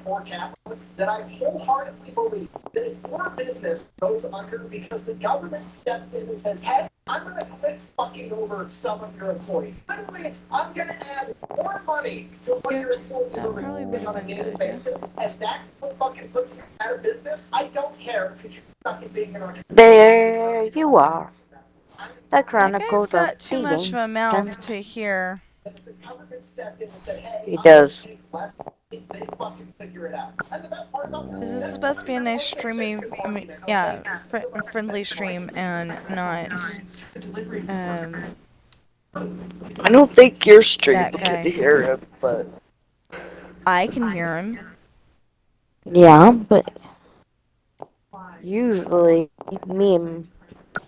more capitalist that I wholeheartedly believe that if your business goes under because the government steps in and says, hey, I'm going to quit fucking over some of your employees. Literally, I'm going to add more money to what your Oops, employees that are probably would receiving have on a been a good daily idea. basis, and that fucking puts you out of business. I don't care because you're stuck in being an entrepreneur. There you are. The That guy's Chronicles of got too much of Cheating. a Dun. mouth to hear. He does. This is supposed to be a nice streamy, I mean, yeah, friendly stream and not, I don't think your stream that could guy. hear it, but I can hear him. yeah, but usually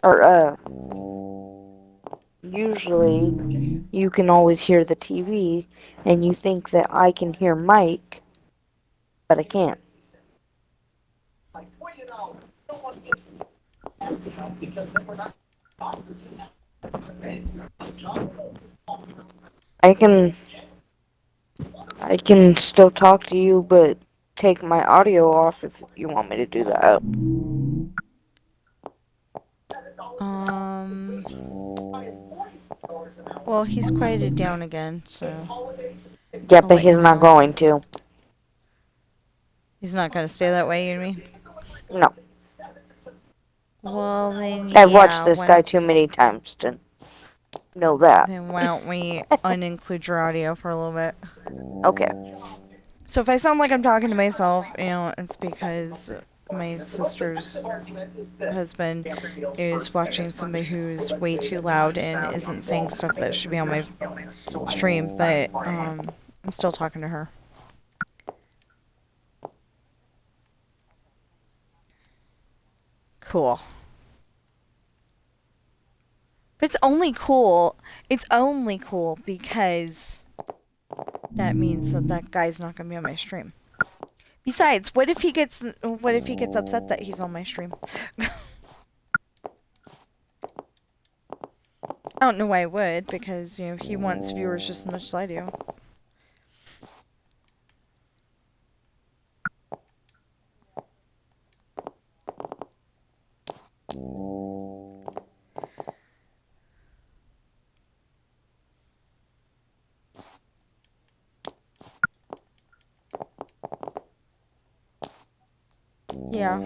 or usually you can always hear the TV, and you think that I can hear Mike, but I can't. I can I can still talk to you, but take my audio off if you want me to do that. Well, he's quieted down again, so Yeah, I'll but let he's him not know. going to. He's not gonna stay that way, you mean? No. Well, then, I've watched yeah, this guy too many times to know that. then why don't we uninclude your audio for a little bit? Okay. So if I sound like I'm talking to myself, it's because my sister's husband is watching somebody who's way too loud and isn't saying stuff that should be on my stream, but I'm still talking to her. Cool. But it's only cool because that means that guy's not gonna be on my stream. Besides, what if he gets upset that he's on my stream? I don't know why I would, because he wants viewers just as much as I do. Yeah.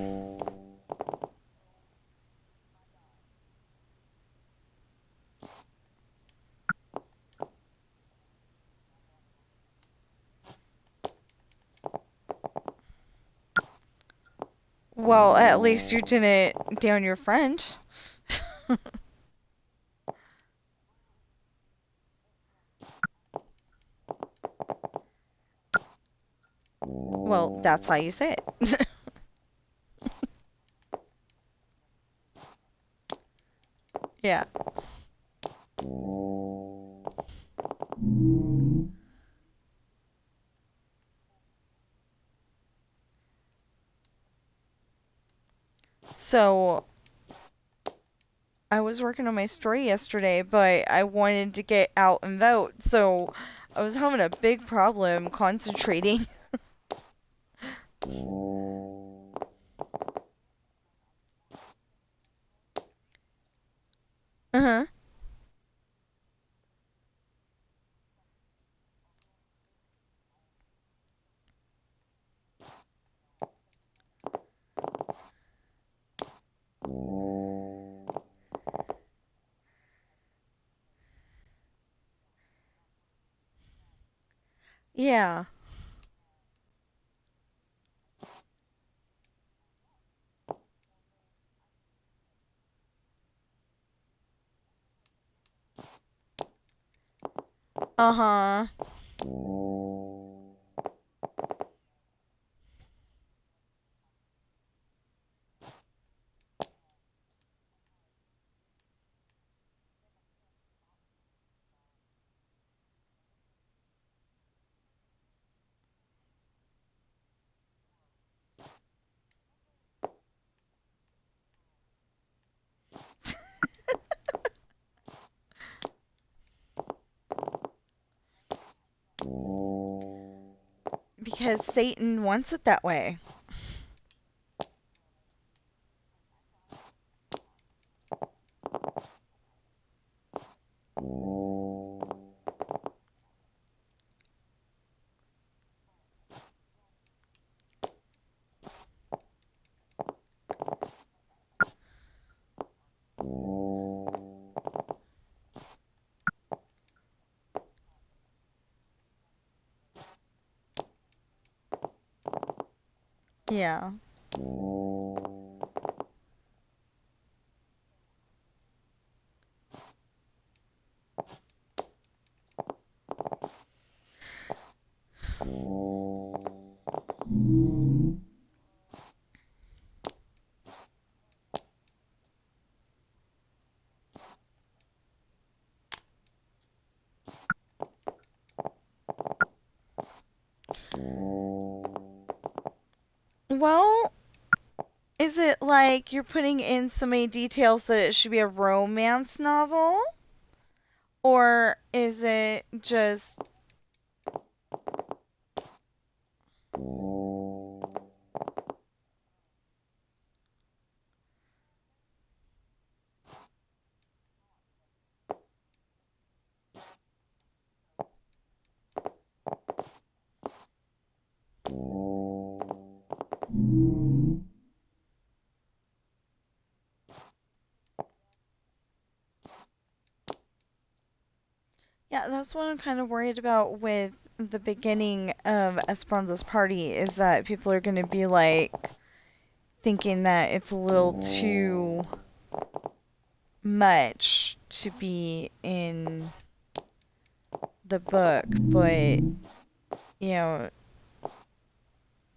Well, at least you didn't down your friend. Well, that's how you say it. Yeah. So, I was working on my story yesterday, but I wanted to get out and vote, so I was having a big problem concentrating. Uh-huh. Yeah. Uh-huh. because Satan wants it that way. Yeah. Well, is it like you're putting in so many details that it should be a romance novel? Or is it just... Yeah, that's what I'm kind of worried about with the beginning of Esperanza's party, is that people are going to be like thinking that it's a little too much to be in the book, but you know,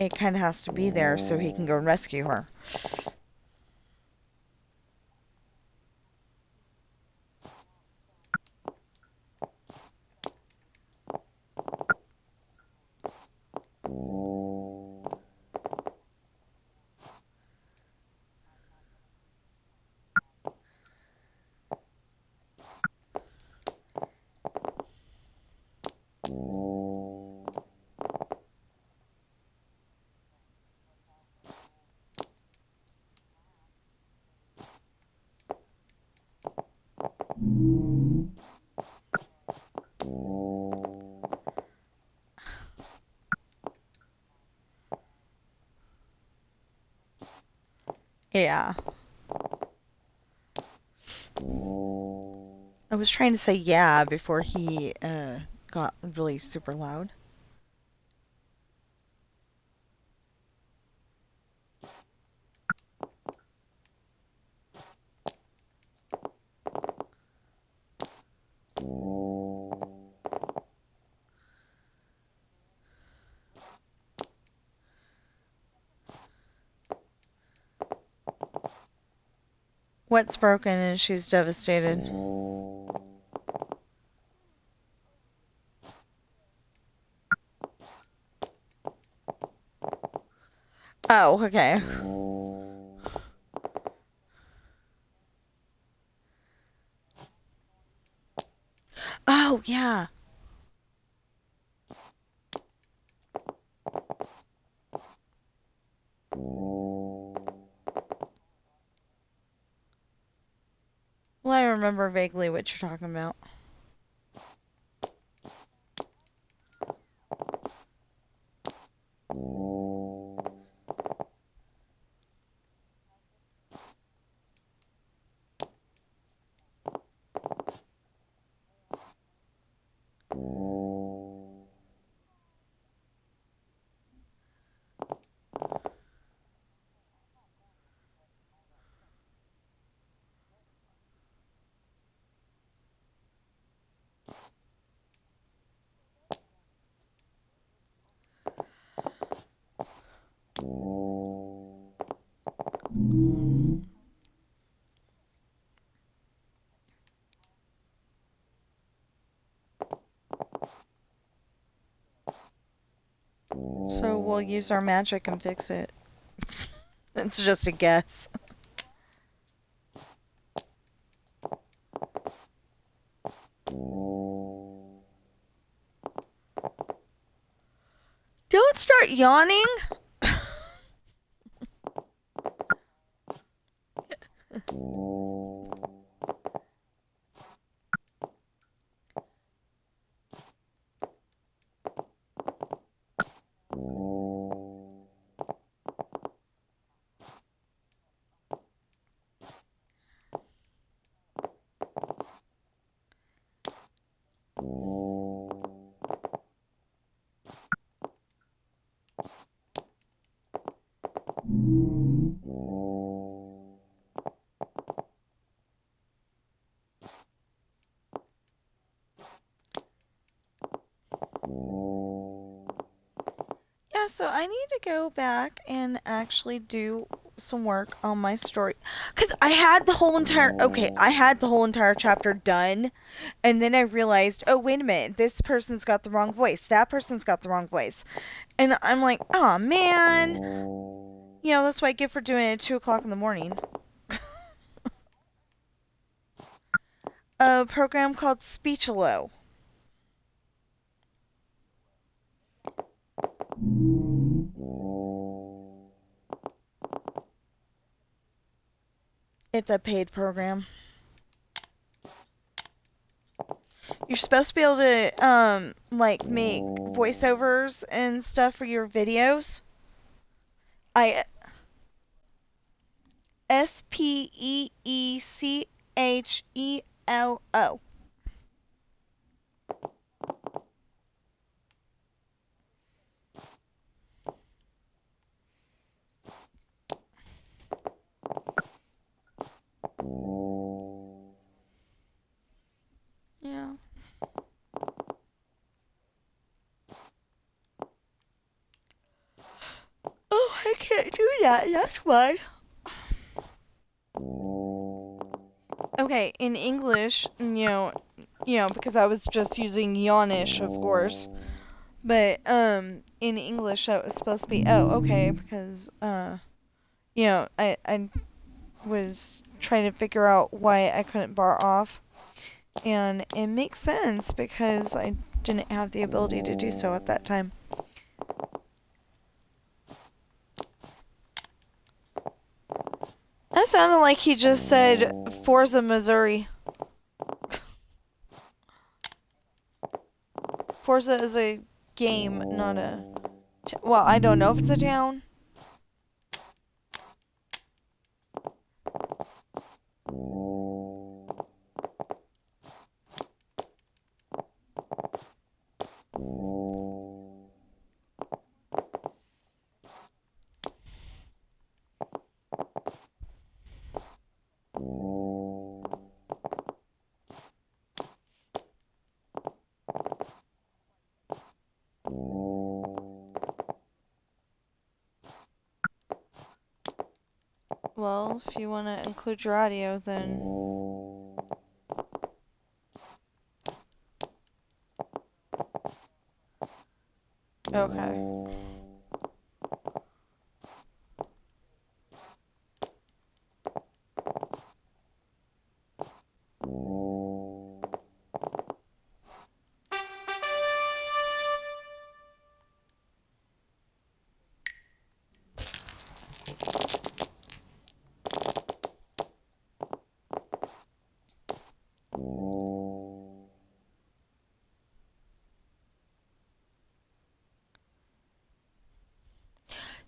it kind of has to be there so he can go and rescue her. Yeah. I was trying to say yeah before he got really super loud. What's broken and she's devastated? Oh, okay. Oh, yeah. Well, I remember vaguely what you're talking about. So we'll use our magic and fix it. It's just a guess. Don't start yawning. Yeah, so I need to go back and actually do some work on my story. Because I had the whole entire chapter done. And then I realized, oh, wait a minute. This person's got the wrong voice. That person's got the wrong voice. And I'm like, oh, man. You know, that's what I get for doing it at 2 o'clock in the morning. A program called Speechalo. It's a paid program. You're supposed to be able to, like, make voiceovers and stuff for your videos. Speechelo. Yeah. Oh, I can't do that. That's why. Okay, in English, because I was just using Yawnish, of course. But in English, that was supposed to be okay, because I was trying to figure out why I couldn't bar off, and it makes sense because I didn't have the ability to do so at that time. That sounded like he just said Forza, Missouri. Forza is a game, not a... Well, I don't know if it's a town. Well, if you want to include your audio, then... Okay.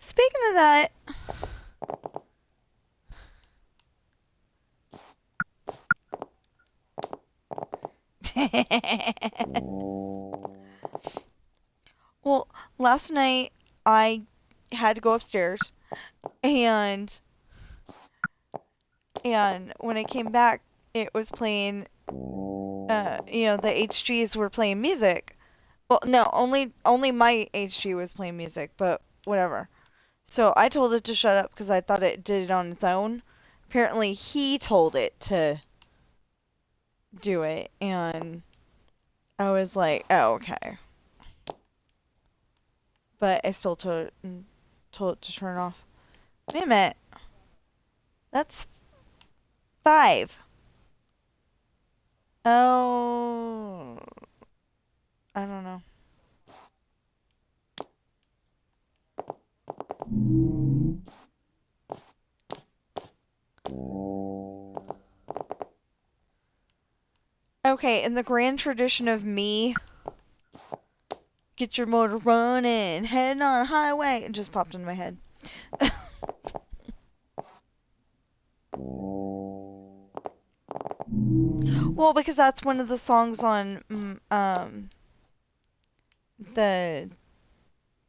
Speaking of that... Well, last night I had to go upstairs, and when I came back, it was playing, the HGs were playing music. Well, no, only my HG was playing music, but whatever. So I told it to shut up because I thought it did it on its own. Apparently, he told it to do it, and I was like, oh, okay. But I still told it to turn it off. Wait a minute. That's 5. Oh, I don't know. Okay, in the grand tradition of me, get your motor running, heading on a highway. It just popped into my head. Well, because that's one of the songs on the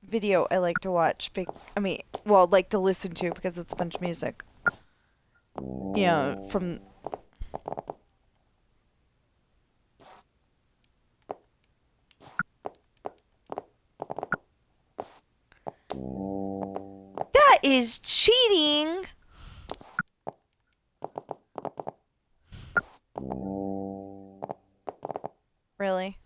video I like to watch. Like to listen to because it's a bunch of music. You know, from... That is cheating! Really?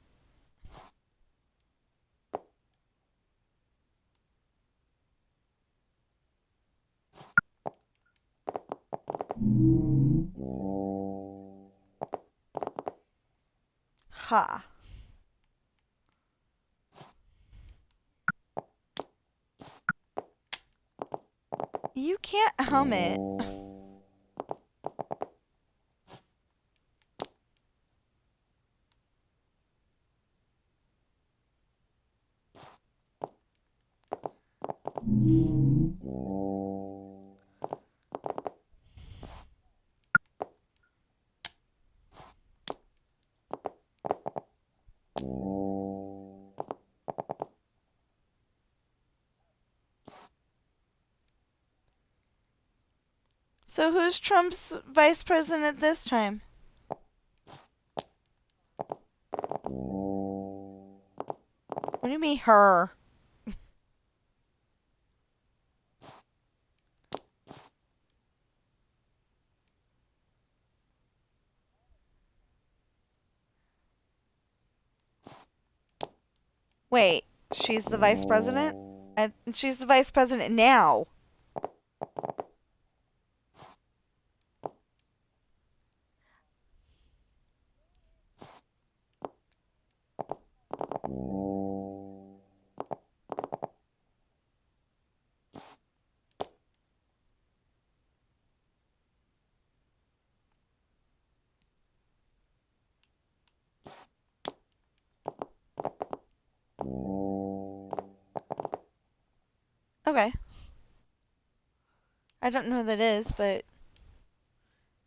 Ha. You can't hum it. So who's Trump's vice president this time? What do you mean, her? Wait, she's the vice president? She's the vice president now. Okay. I don't know who that is, but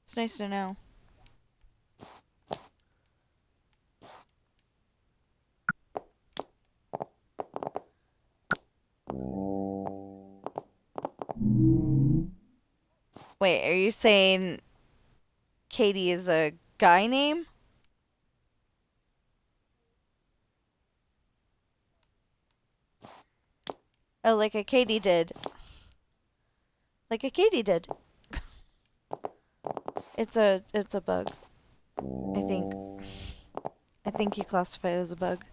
it's nice to know. Wait, are you saying Katie is a guy name? Oh, like a Katie did. Like a Katie did. It's a bug. I think. I think you classify it as a bug.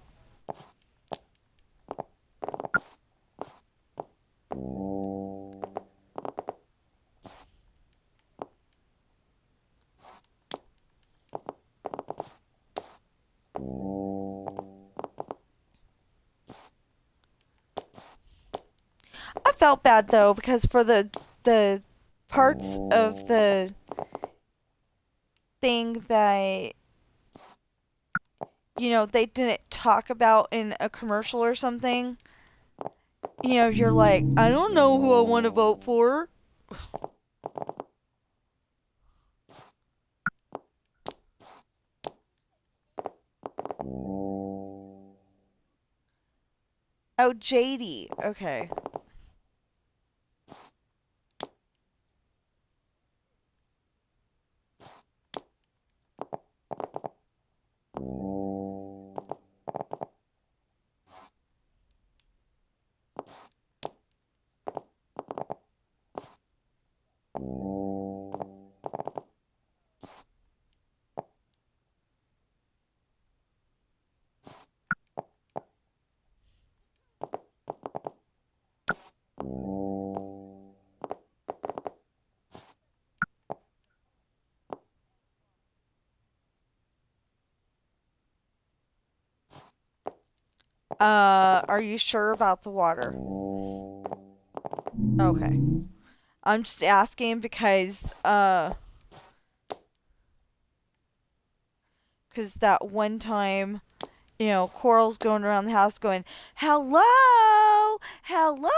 I felt bad though because for the parts of the thing that they didn't talk about in a commercial or something. You're like, I don't know who I want to vote for. Oh, JD. Okay. Are you sure about the water? Okay. I'm just asking because that one time, Coral's going around the house going, "Hello! Hello!"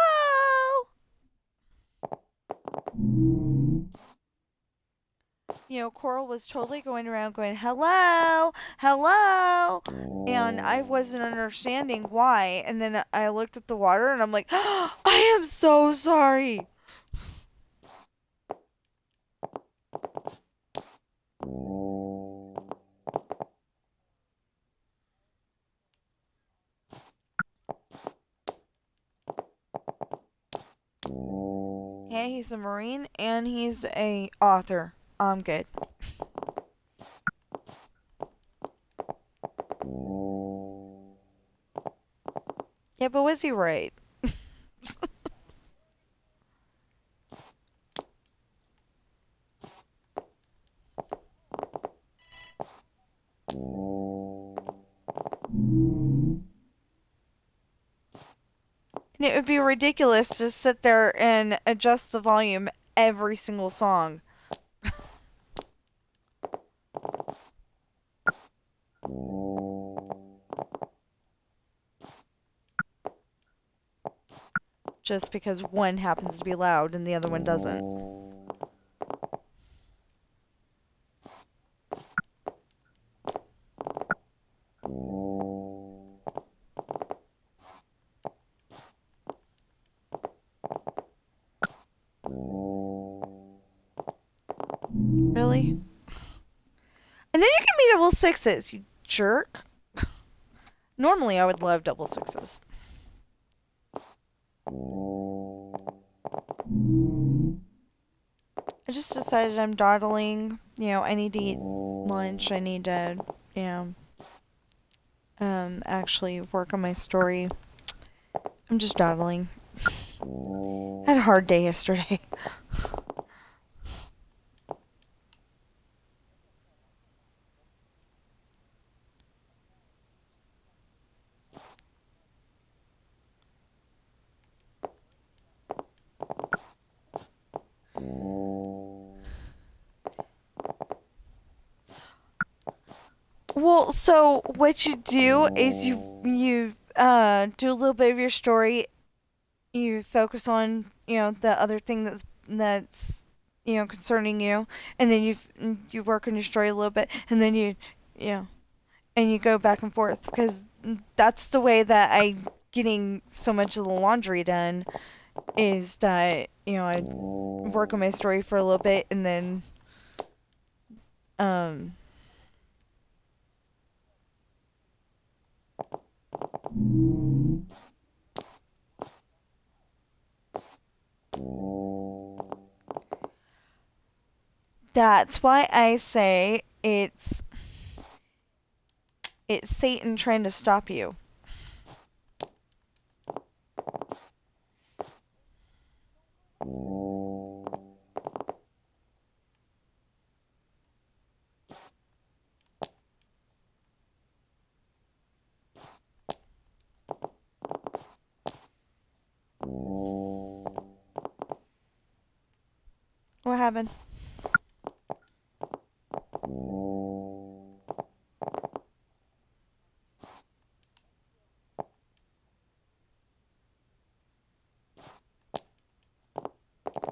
Coral was totally going around going, "Hello! Hello!" And I wasn't understanding why. And then I looked at the water and I'm like, "I am so sorry." Yeah, he's a Marine and he's a author. I'm good. Yeah, but was he right? And it would be ridiculous to sit there and adjust the volume every single song. Just because one happens to be loud and the other one doesn't. Really? And then you give me double sixes, you jerk. Normally I would love double sixes. I just decided I'm dawdling. I need to eat lunch. I need to, actually work on my story. I'm just dawdling. I had a hard day yesterday. Well, so what you do is you do a little bit of your story. You focus on the other thing that's concerning you, and then you work on your story a little bit, and then and you go back and forth because that's the way that I'm getting so much of the laundry done. Is that I work on my story for a little bit, and then that's why I say it's Satan trying to stop you. What happened?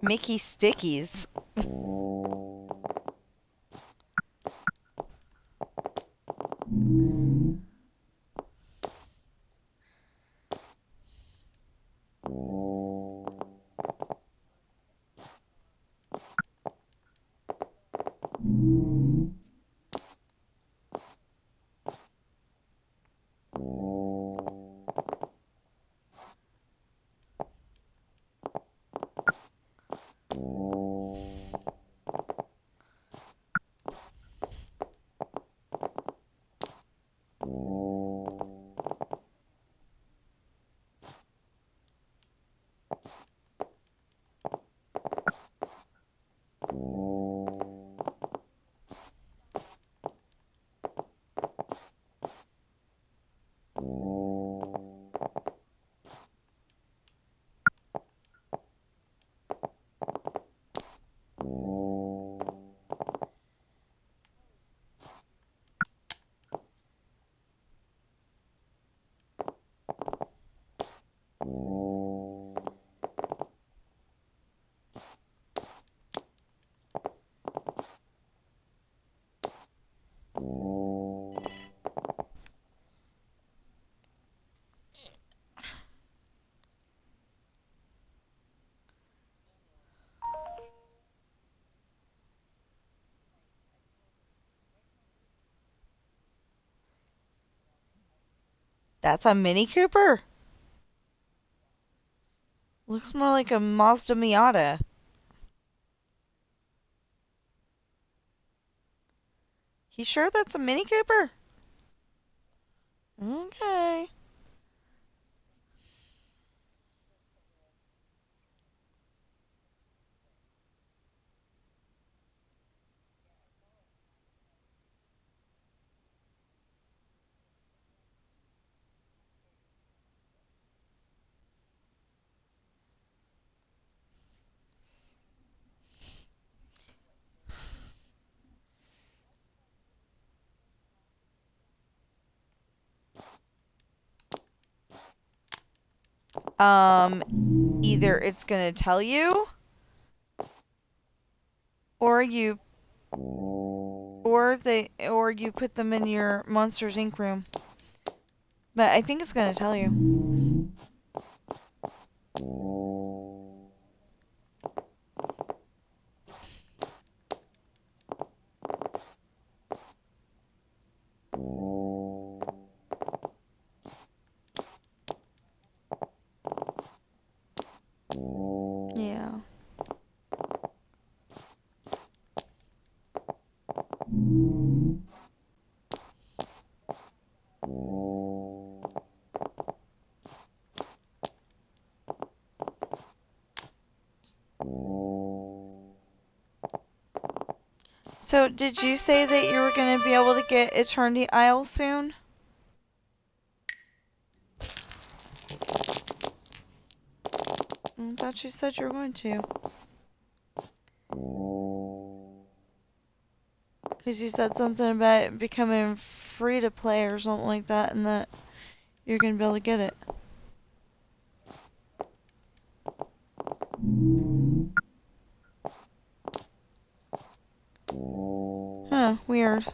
Mickey Stickies. That's a Mini Cooper? Looks more like a Mazda Miata. You sure that's a Mini Cooper? Okay. Either it's gonna tell you, or you put them in your Monsters Inc. room. But I think it's gonna tell you. Yeah. So, did you say that you were going to be able to get Eternity Isle soon? I thought you said you were going to. Because you said something about it becoming free to play or something like that, and that you're going to be able to get it. Huh, weird.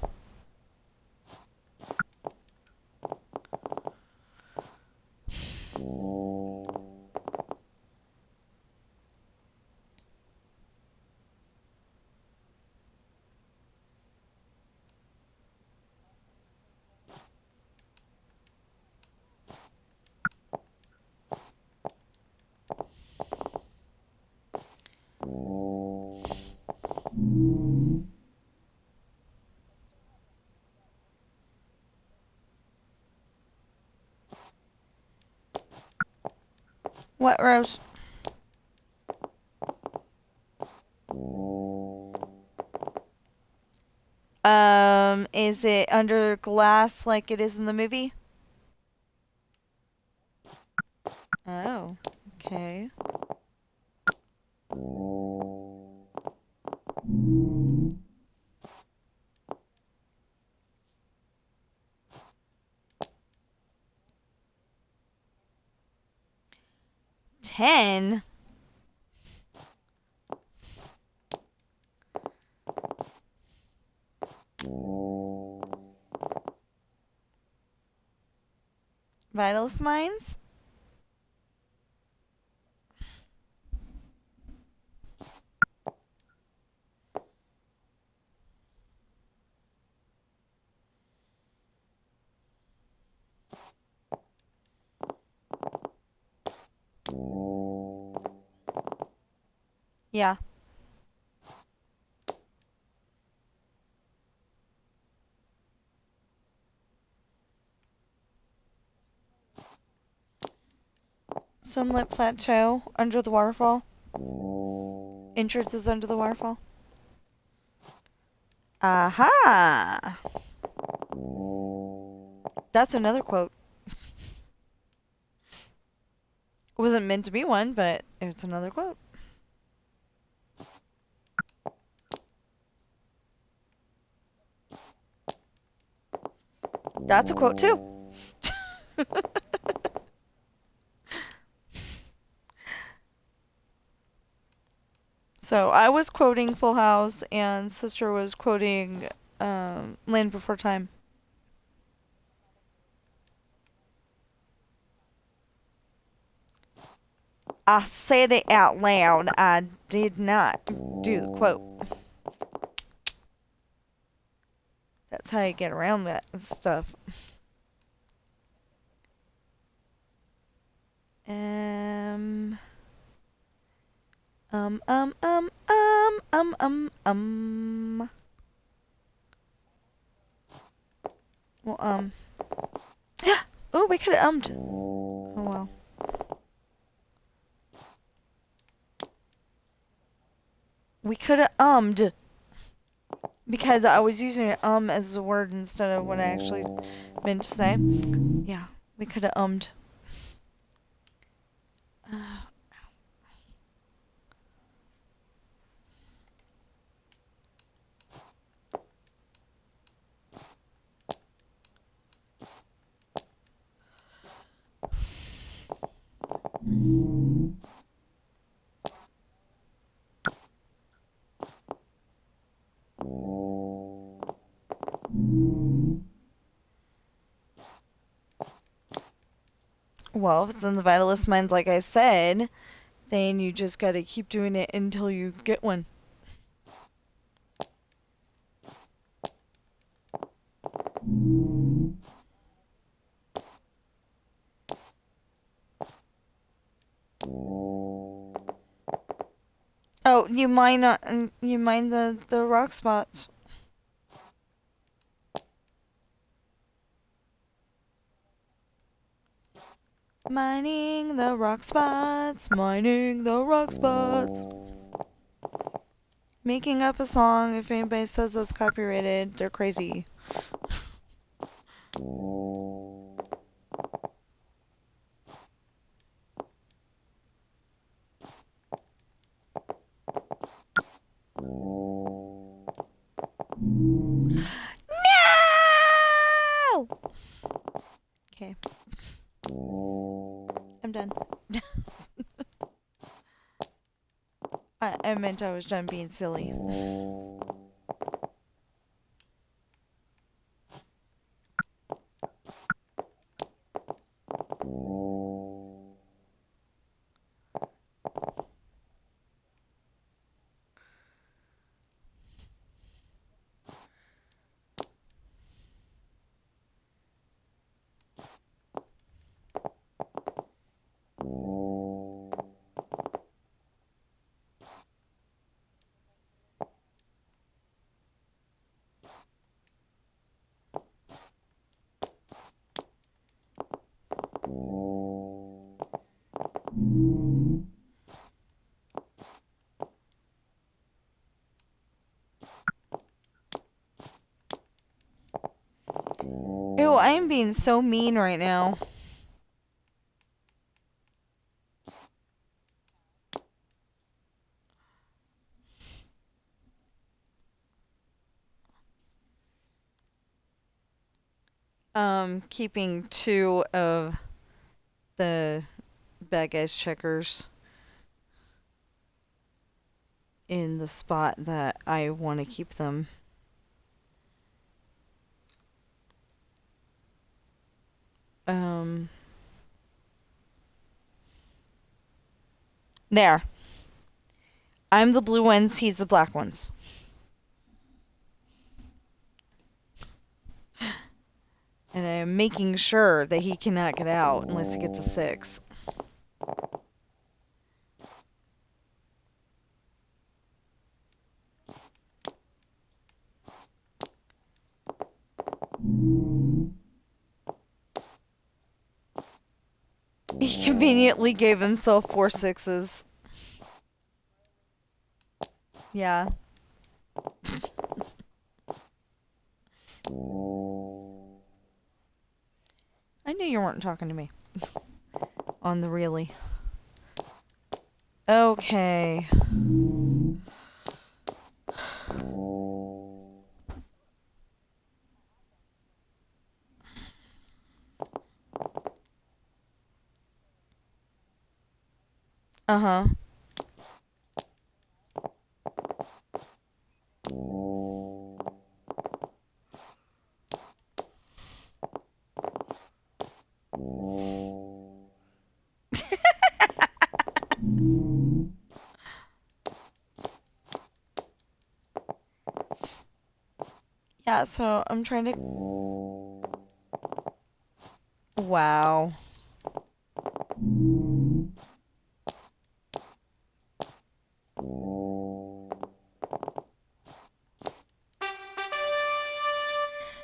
What, Rose? Is it under glass like it is in the movie? Oh, okay. $10? Vitalist Mines? Yeah. Sunlit Plateau, under the waterfall. Entrance is under the waterfall. Aha! That's another quote. It wasn't meant to be one, but it's another quote. That's a quote too. So I was quoting Full House, and Sister was quoting Land Before Time. I said it out loud. I did not do the quote. That's how you get around that stuff. Um. Um. Um. Um. Um. Um. Um. Well. Oh, we could have ummed. Oh well. We could have ummed. Because I was using as a word instead of what I actually meant to say. Yeah, we could have ummed. Well, if it's in the Vitalist Minds, like I said, then you just gotta keep doing it until you get one. Oh, you mind not? You mind the rock spots? Mining the rock spots, mining the rock spots. Making up a song. If anybody says that's copyrighted, they're crazy. No! Okay. I'm done. I meant I was done being silly. Ew, I am being so mean right now. Keeping 2 of the bad guys checkers in the spot that I want to keep them. There. I'm the blue ones, he's the black ones. And I'm making sure that he cannot get out unless he gets a 6. He conveniently gave himself 4 6s. Yeah. I knew you weren't talking to me. On the really. Okay. Uh-huh. Yeah, so I'm trying to... Wow. Dun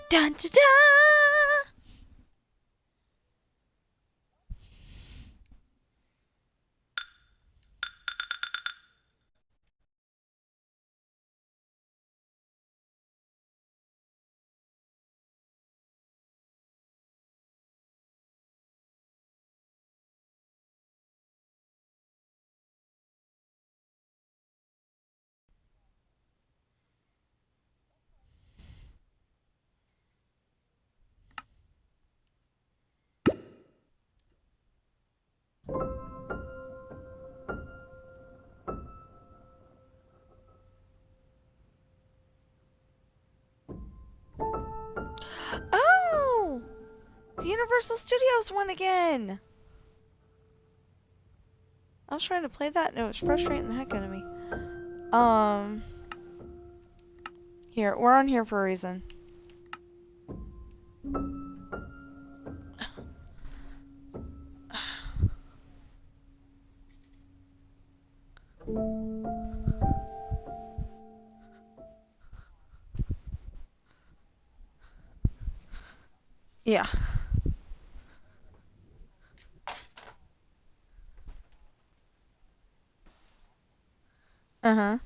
dun dun! Oh! The Universal Studios one again! I was trying to play that and it was frustrating the heck out of me. Here, we're on here for a reason. Yeah. Uh-huh.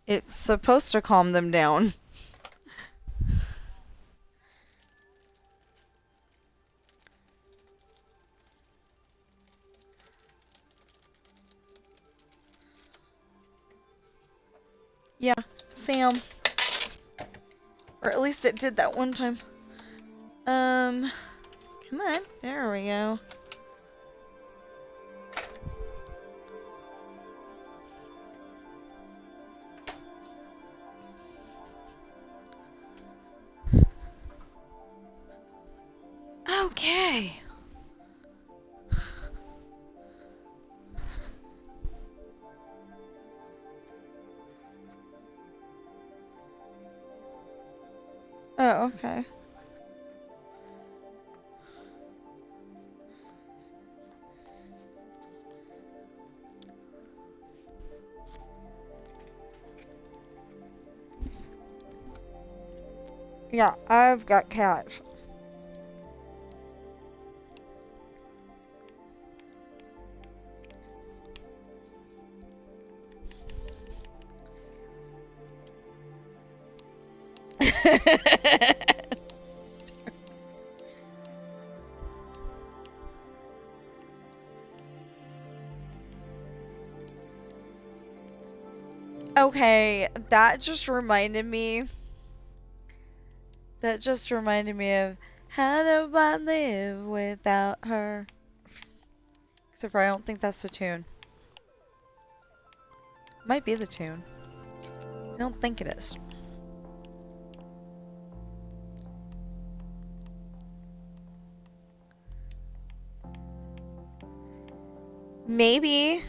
It's supposed to calm them down. Yeah, Sam. Or at least it did that one time. Come on. There we go. Okay. Oh, okay. Yeah, I've got cats. Okay, that just reminded me. That just reminded me of how do I live without her? Except for I don't think that's the tune. Might be the tune. I don't think it is. Maybe.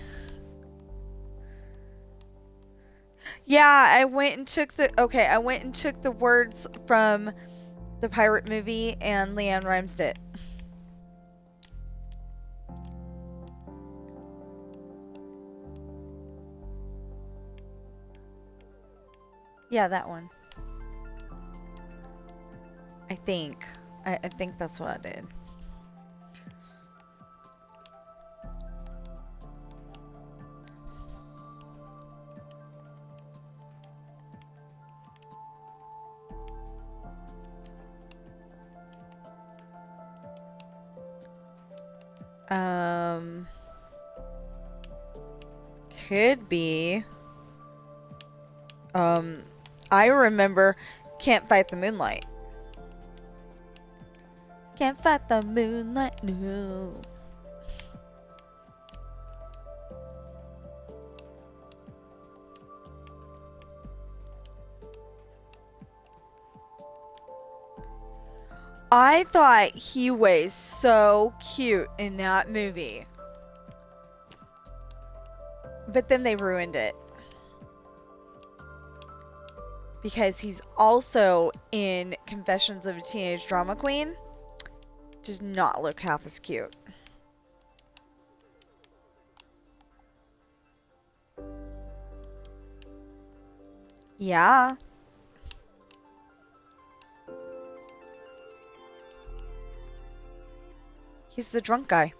Yeah, I went and took the words from the pirate movie and Leanne Rimes it. Yeah, that one. I think. I think that's what I did. Could be. I remember Can't Fight the Moonlight. Can't fight the moonlight, no. I thought he was so cute in that movie. But then they ruined it. Because he's also in Confessions of a Teenage Drama Queen. did not look half as cute. Yeah. He's the drunk guy.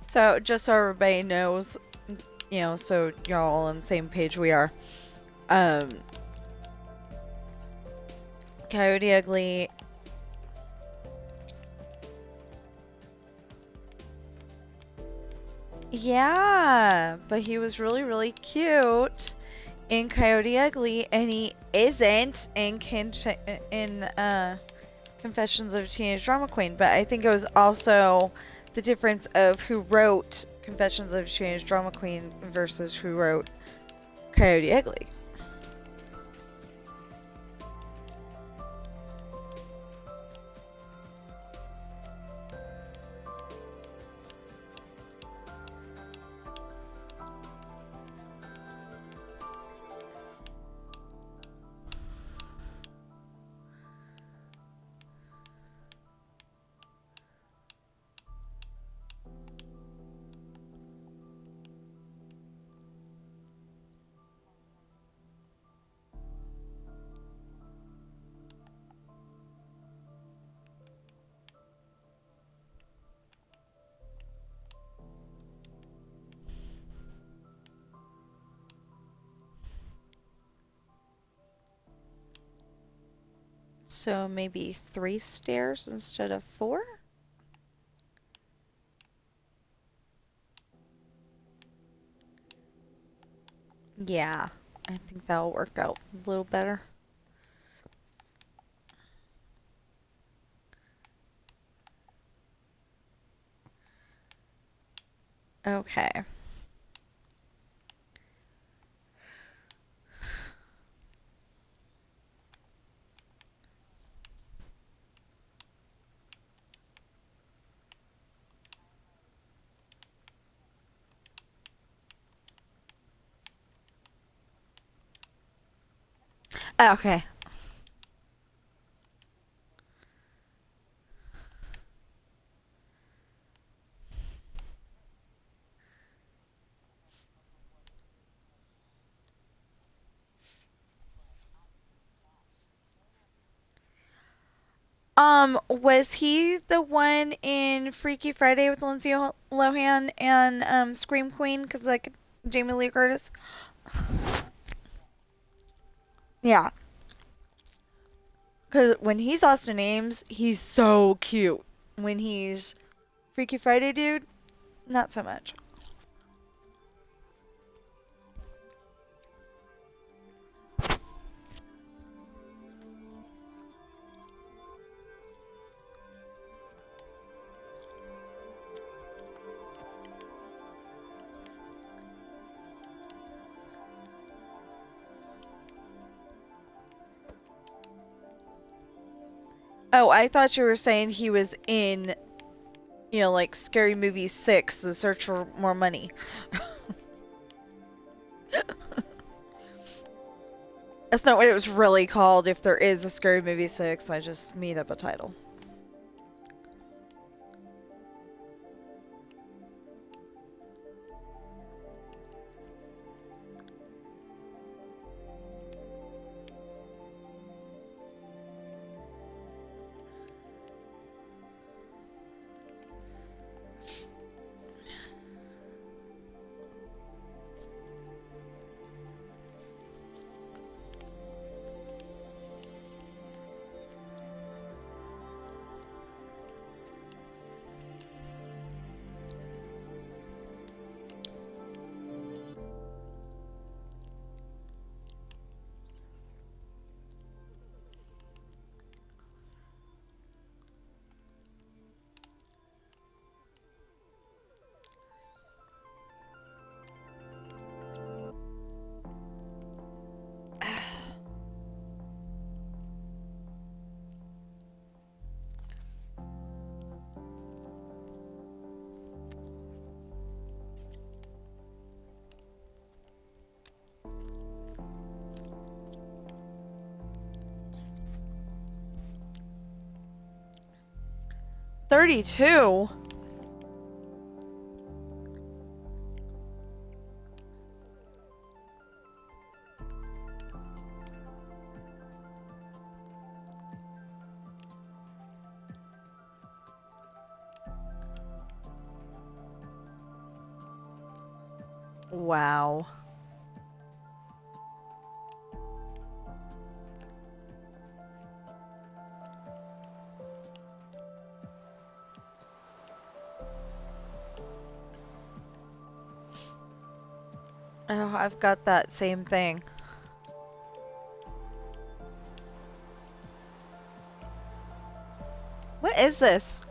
So, just so everybody knows, you know, so you're all on the same page we are. Coyote Ugly. Yeah, but he was really, really cute in Coyote Ugly, and he isn't in Confessions of a Teenage Drama Queen. But I think it was also the difference of who wrote Confessions of a Teenage Drama Queen versus who wrote Coyote Ugly. So maybe 3 stairs instead of 4? Yeah, I think that'll work out a little better. Okay. Okay. Was he the one in Freaky Friday with Lindsay Lohan and Scream Queen? Because like Jamie Lee Curtis. Yeah. Because when he's Austin Ames, he's so cute. When he's Freaky Friday dude, not so much. Oh, I thought you were saying he was in, you know, like Scary Movie 6, The Search for More Money. That's not what it was really called. If there is a Scary Movie 6, I just made up a title. 32? Wow. Oh, I've got that same thing. What is this?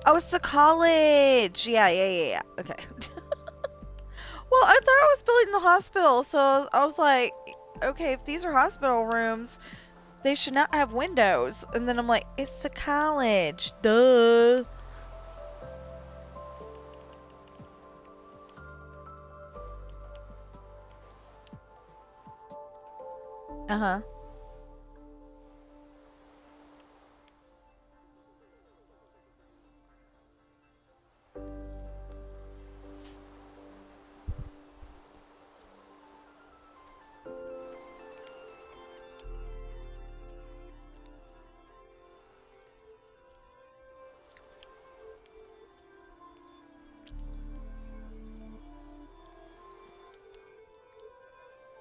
Oh, it's the college! Yeah. Okay. Well, I thought I was building the hospital, so I was like, okay, if these are hospital rooms, they should not have windows. And then I'm like, it's the college. Duh. Uh-huh.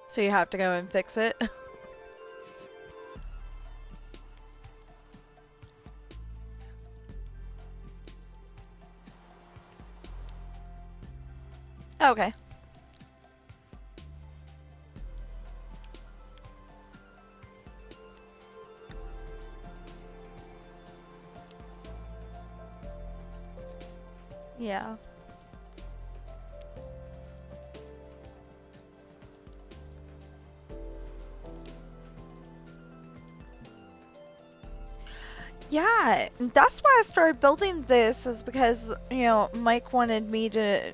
So you have to go and fix it? Okay. Yeah. Yeah, that's why I started building this, is because, Mike wanted me to,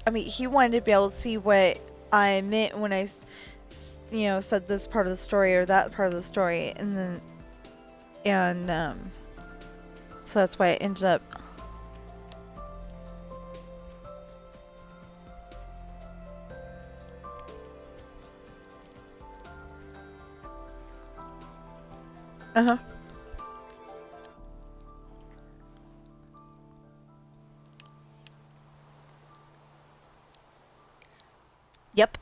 I mean, he wanted to be able to see what I meant when I, said this part of the story or that part of the story, and so that's why it ended up. Uh-huh. Yep.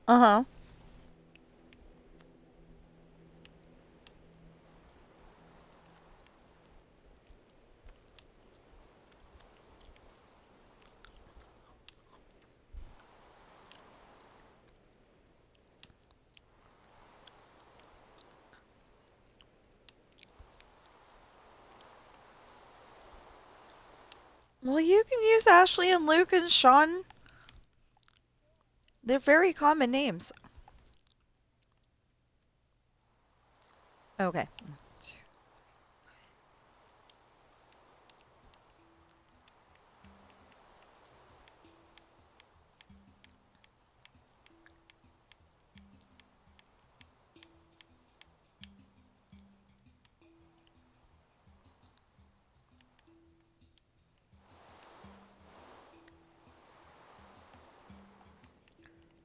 Uh-huh. Well, you can use Ashley and Luke and Sean. They're very common names. Okay.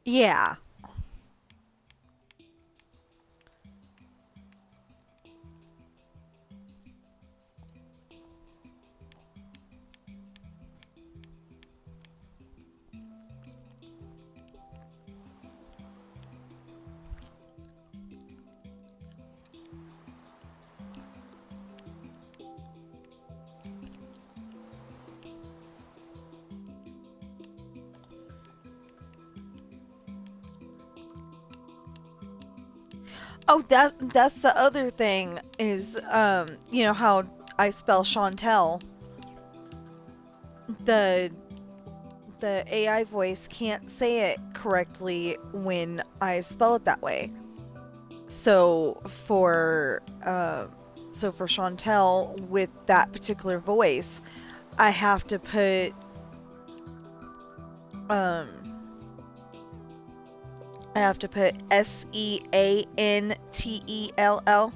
Yeah. Oh, that's the other thing is, you know how I spell Chantel? The the AI voice can't say it correctly when I spell it that way. So for Chantel with that particular voice, I have to put um Seantell.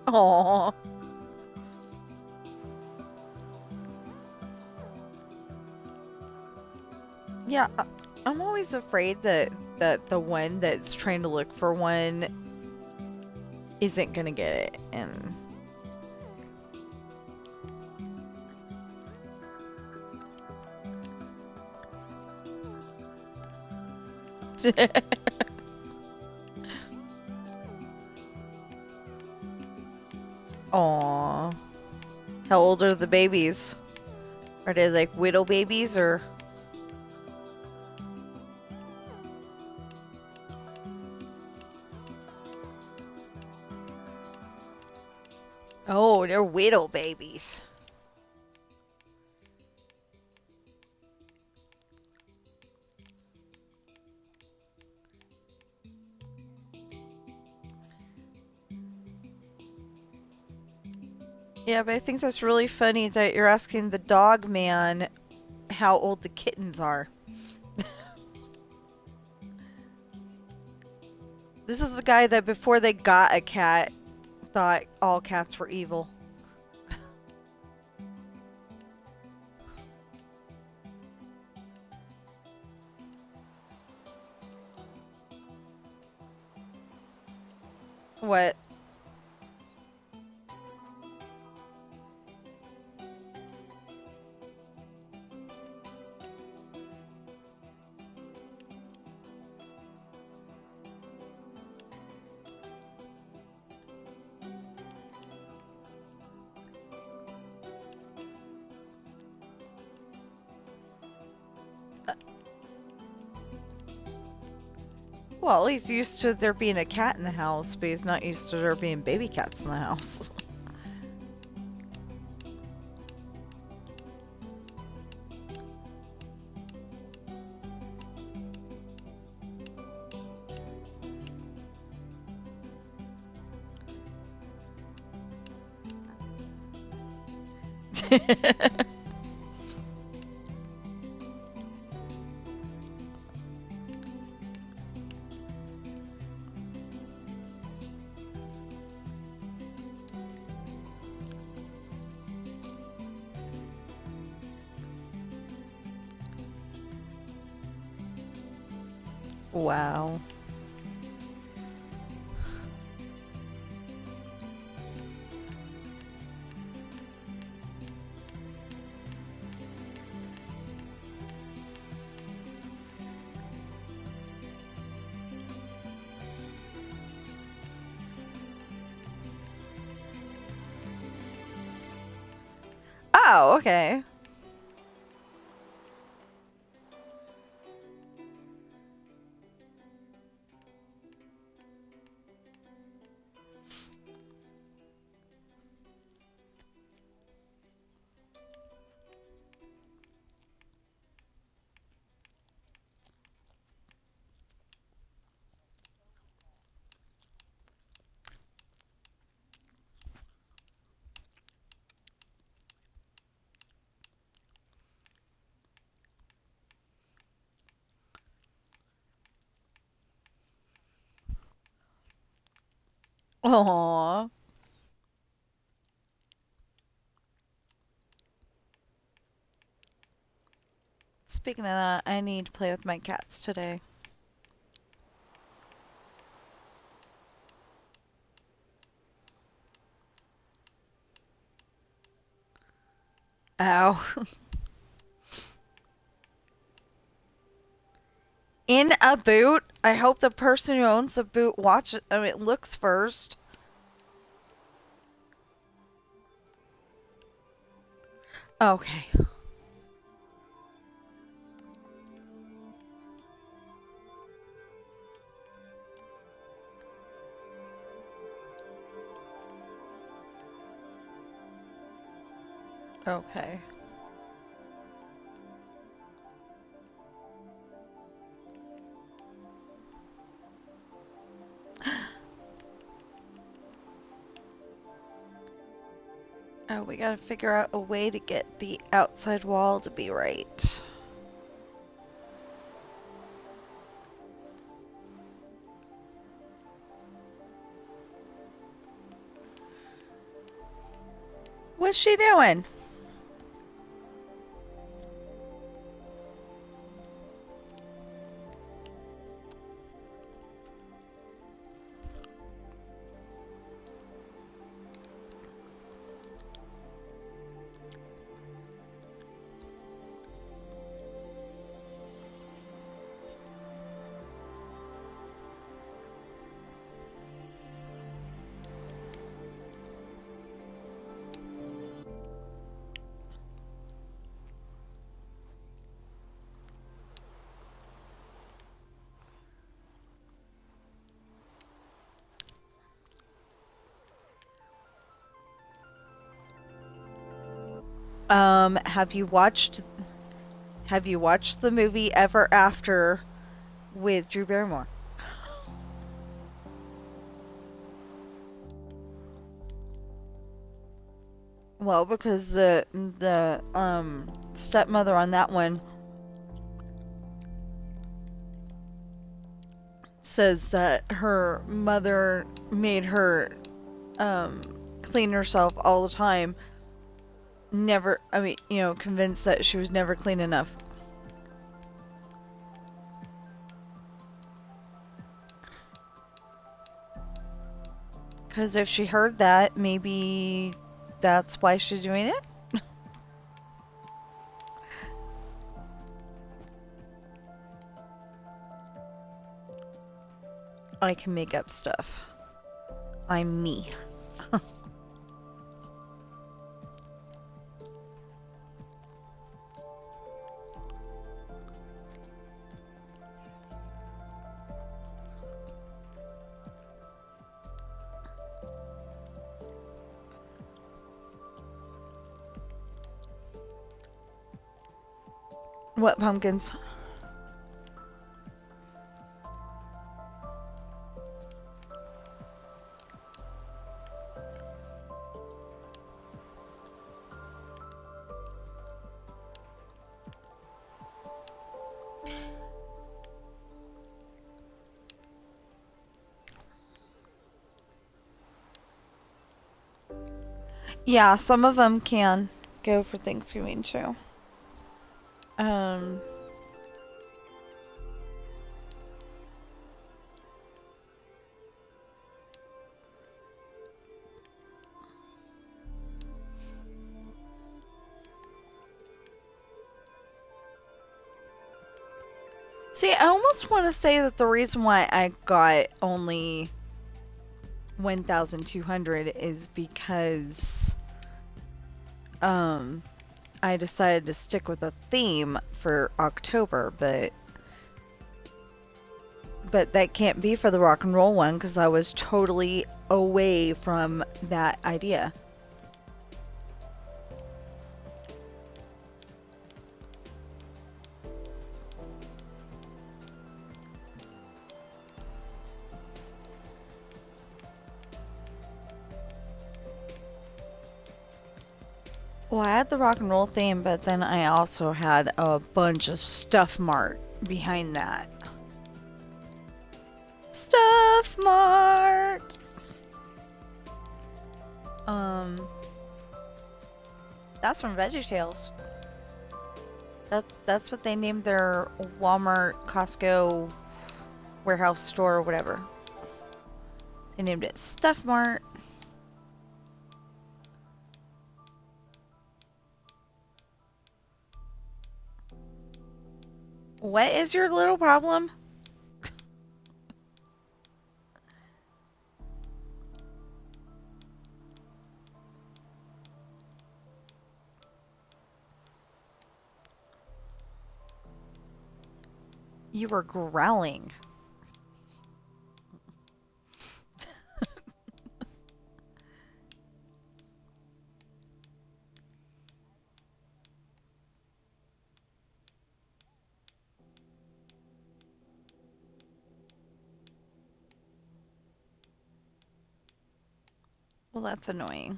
Aww. Yeah, I'm always afraid that the one that's trying to look for one isn't gonna get it, and Aww. How old are the babies? Are they like widow babies or? Oh, they're widow babies. Yeah, but I think that's really funny that you're asking the dog man how old the kittens are. This is the guy that before they got a cat thought all cats were evil. What? Well, he's used to there being a cat in the house, but he's not used to there being baby cats in the house. Wow. Oh, okay. Aww. Speaking of that, I need to play with my cats today. Ow. In a boot? I hope the person who owns the boot looks first. Okay. Okay. Oh, we gotta figure out a way to get the outside wall to be right. What's she doing? Have you watched the movie Ever After with Drew Barrymore? Well, because the stepmother on that one says that her mother made her clean herself all the time. Never, convinced that she was never clean enough. Because if she heard that, maybe that's why she's doing it? I can make up stuff. I'm me. What pumpkins? Yeah, some of them can go for Thanksgiving too. See, I almost want to say that the reason why I got only 1,200 is because I decided to stick with a theme for October, but that can't be for the rock and roll one because I was totally away from that idea. Well, I had the rock and roll theme, but then I also had a bunch of Stuff Mart behind that. Stuff Mart! That's from VeggieTales. That's what they named their Walmart, Costco, warehouse store, or whatever. They named it Stuff Mart. What is your little problem? You were growling. Well, that's annoying.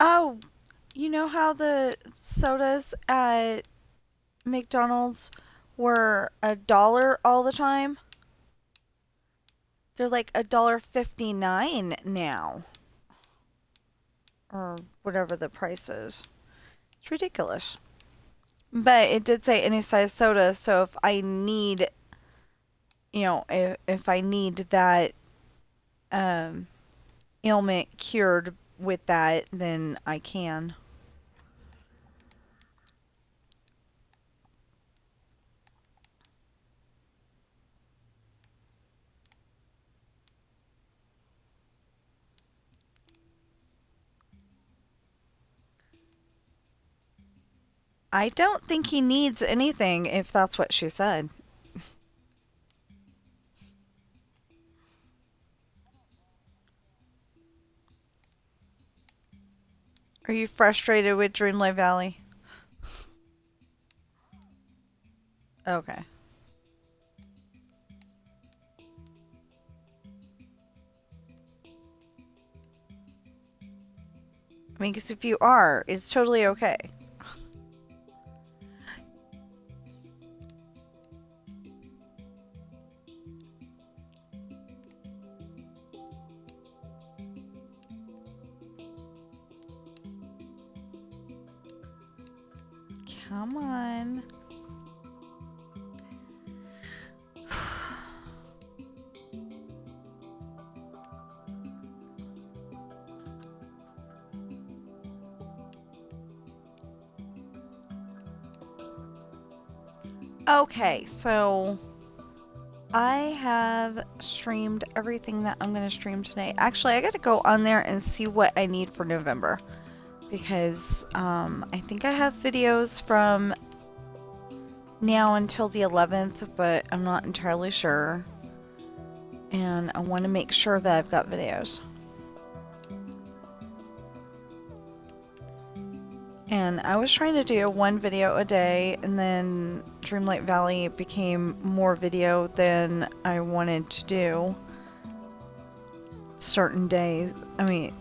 Oh, you know how the sodas at McDonald's were $1 all the time? They're like $1.59 now. Or whatever the price is. It's ridiculous. But it did say any size soda, so if I need, if I need that um, ailment cured with that, then I can. I don't think he needs anything, if that's what she said. Are you frustrated with Dreamlight Valley? Okay. I mean, because if you are, it's totally okay. Come on. Okay, so I have streamed everything that I'm going to stream today. Actually, I got to go on there and see what I need for November. Because I think I have videos from now until the 11th, but I'm not entirely sure. And I want to make sure that I've got videos. And I was trying to do one video a day, and then Dreamlight Valley became more video than I wanted to do certain days. I mean,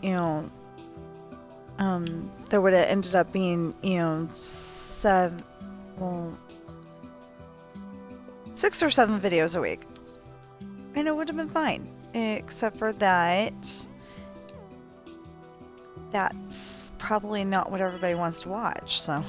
there would have ended up being, 6 or 7 videos a week. And it would have been fine. Except for that, that's probably not what everybody wants to watch, so.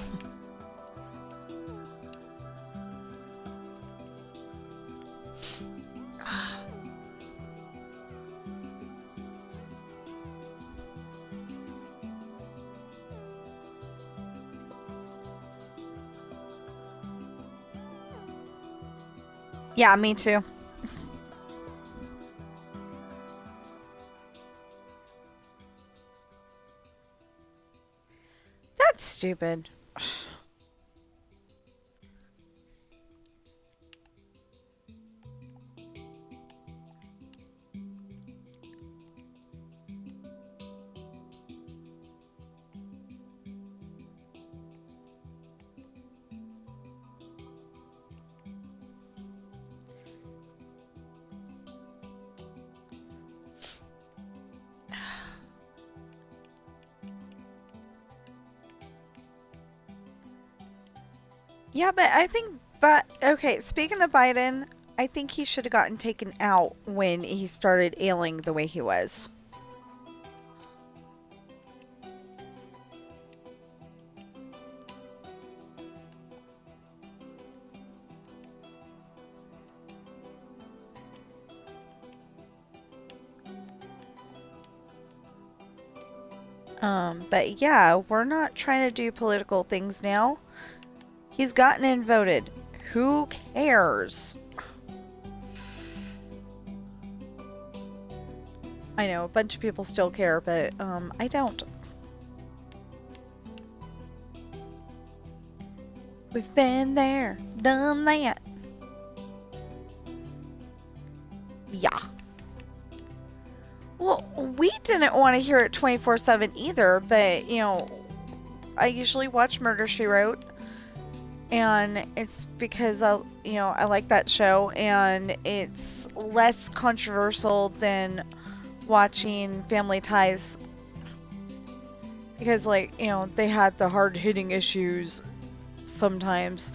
Yeah, me too. That's stupid. Yeah, but okay, speaking of Biden, I think he should have gotten taken out when he started ailing the way he was. But yeah, we're not trying to do political things now. He's gotten and voted. Who cares? I know a bunch of people still care, but I don't. We've been there, done that. Yeah. Well, we didn't want to hear it 24/7 either, but, you know, I usually watch Murder, She Wrote, and it's because I like that show, and it's less controversial than watching Family Ties, because, like, you know, they had the hard-hitting issues sometimes,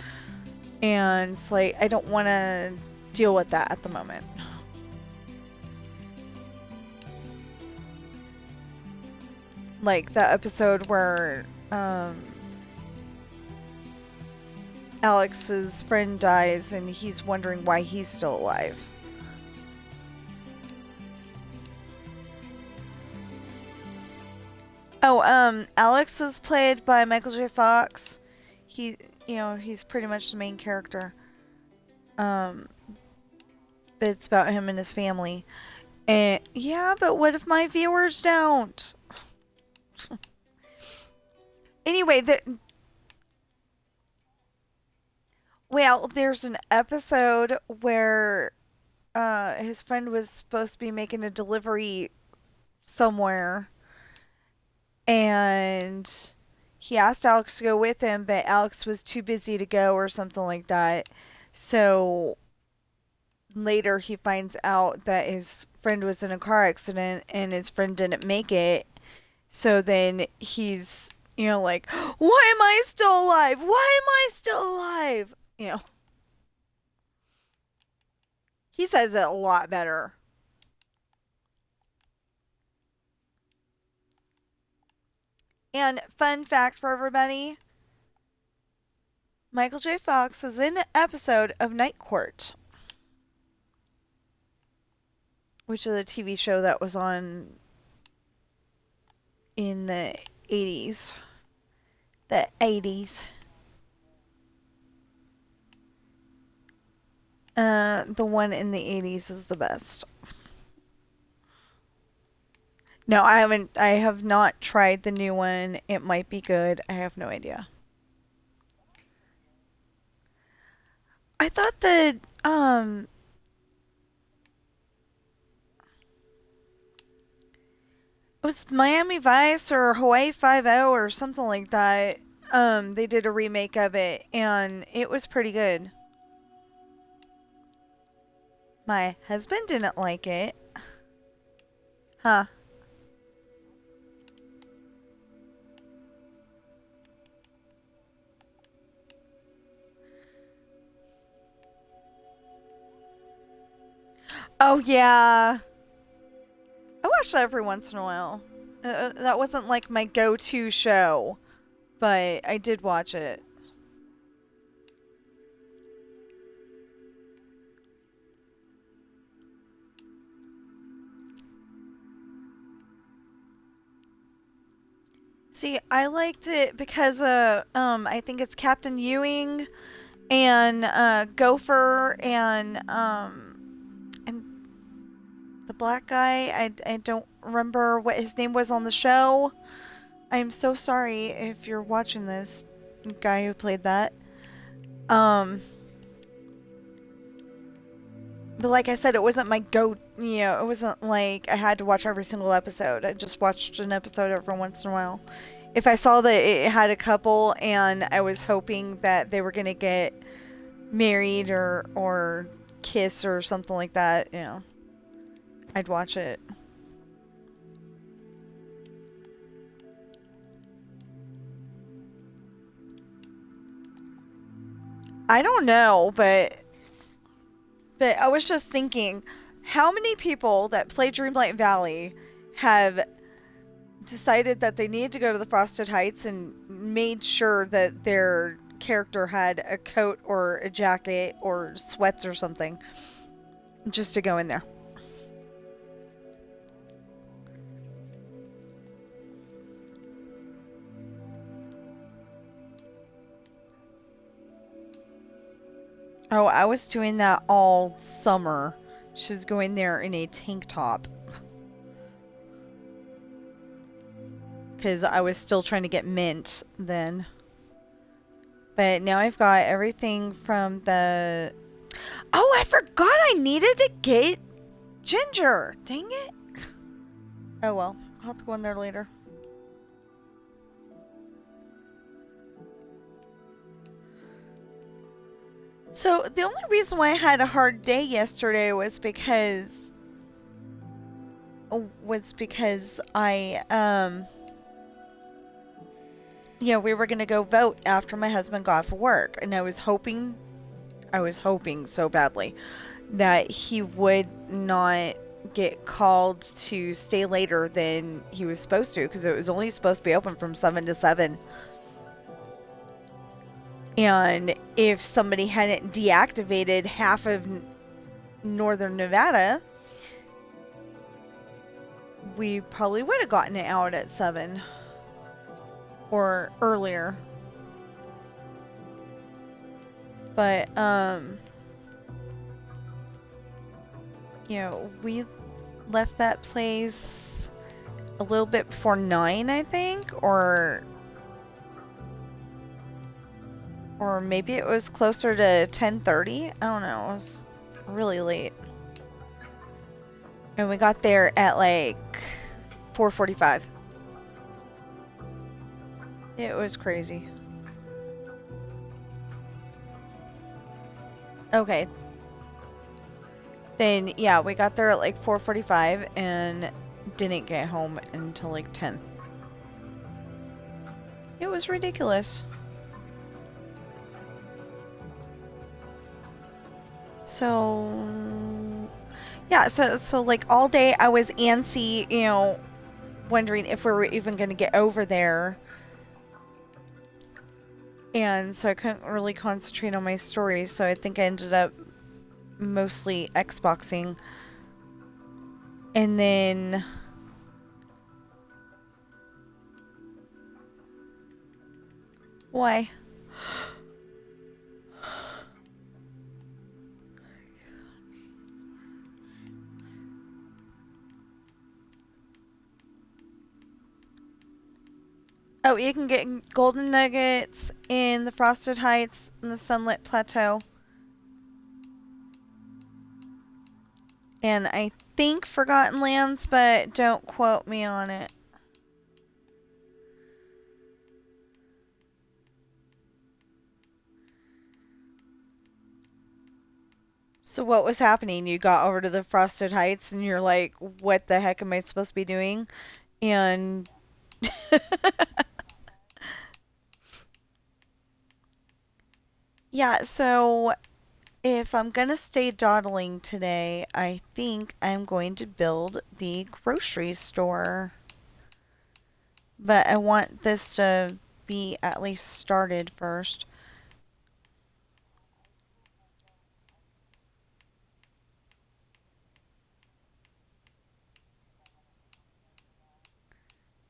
and it's like, I don't want to deal with that at the moment. Like that episode where Alex's friend dies and he's wondering why he's still alive. Oh, Alex is played by Michael J. Fox. He's pretty much the main character. It's about him and his family. And yeah, but what if my viewers don't? Anyway, there's an episode where his friend was supposed to be making a delivery somewhere, and he asked Alex to go with him, but Alex was too busy to go or something like that. So later he finds out that his friend was in a car accident and his friend didn't make it. So then he's, like, why am I still alive? Why am I still alive? He says it a lot better. And fun fact for everybody, Michael J. Fox is in an episode of Night Court, which is a TV show that was on in the 80s. The 80s. The one in the 80s is the best. No, I have not tried the new one. It might be good. I have no idea. I thought that, it was Miami Vice or Hawaii Five-0 or something like that. They did a remake of it, and it was pretty good. My husband didn't like it. Huh. Oh, yeah. I watch that every once in a while. That wasn't like my go-to show, but I did watch it. See, I liked it because I think it's Captain Ewing and Gopher and the black guy. I don't remember what his name was on the show. I'm so sorry if you're watching this, guy who played that. But like I said, it wasn't my it wasn't like I had to watch every single episode. I just watched an episode every once in a while. If I saw that it had a couple and I was hoping that they were going to get married or kiss or something like that, I'd watch it. I don't know, but I was just thinking, how many people that play Dreamlight Valley have decided that they needed to go to the Frosted Heights and made sure that their character had a coat or a jacket or sweats or something just to go in there? Oh, I was doing that all summer. She was going there in a tank top. because I was still trying to get mint then. But now I've got everything from the... Oh, I forgot I needed to get ginger. Dang it. Oh well, I'll have to go in there later. So the only reason why I had a hard day yesterday was because I we were gonna go vote after my husband got off of work, and I was hoping so badly that he would not get called to stay later than he was supposed to, because it was only supposed to be open from 7 to 7. And if somebody hadn't deactivated half of northern Nevada, we probably would have gotten it out at 7 or earlier. But we left that place a little bit before 9, I think, or maybe it was closer to 10:30. I don't know. It was really late. And we got there at like 4:45. It was crazy. Okay. Then, yeah, we got there at like 4:45 and didn't get home until like 10. It was ridiculous. So, yeah, so like all day I was antsy, wondering if we were even going to get over there. And so I couldn't really concentrate on my story, so I think I ended up mostly Xboxing. And then... Why? Oh, you can get golden nuggets in the Frosted Heights and the Sunlit Plateau. And I think Forgotten Lands, but don't quote me on it. So what was happening? You got over to the Frosted Heights and you're like, what the heck am I supposed to be doing? And... Yeah, so if I'm gonna stay dawdling today, I think I'm going to build the grocery store. But I want this to be at least started first.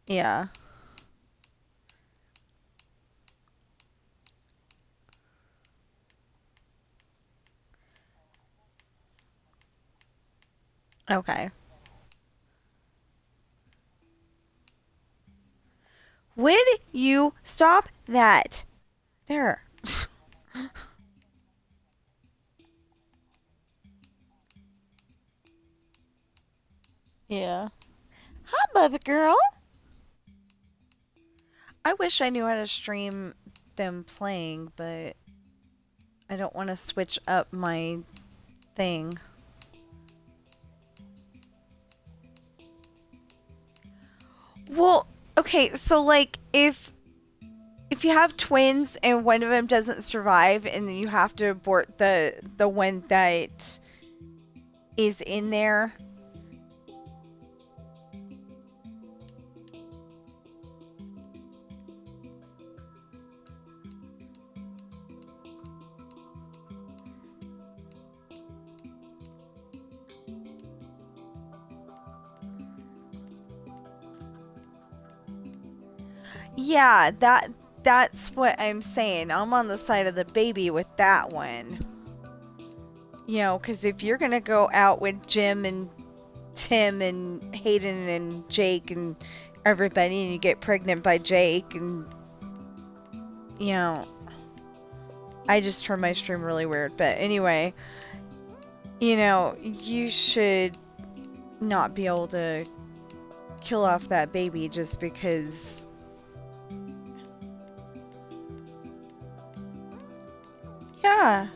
Yeah. Okay. Would you stop that? There. Yeah. Hi, Bubba girl. I wish I knew how to stream them playing, but I don't want to switch up my thing. Well, okay, so like if you have twins and one of them doesn't survive and then you have to abort the one that is in there. Yeah, that's what I'm saying. I'm on the side of the baby with that one. Because if you're going to go out with Jim and Tim and Hayden and Jake and everybody and you get pregnant by Jake, and you know, I just turned my stream really weird. But anyway, you know, you should not be able to kill off that baby just because. Yeah.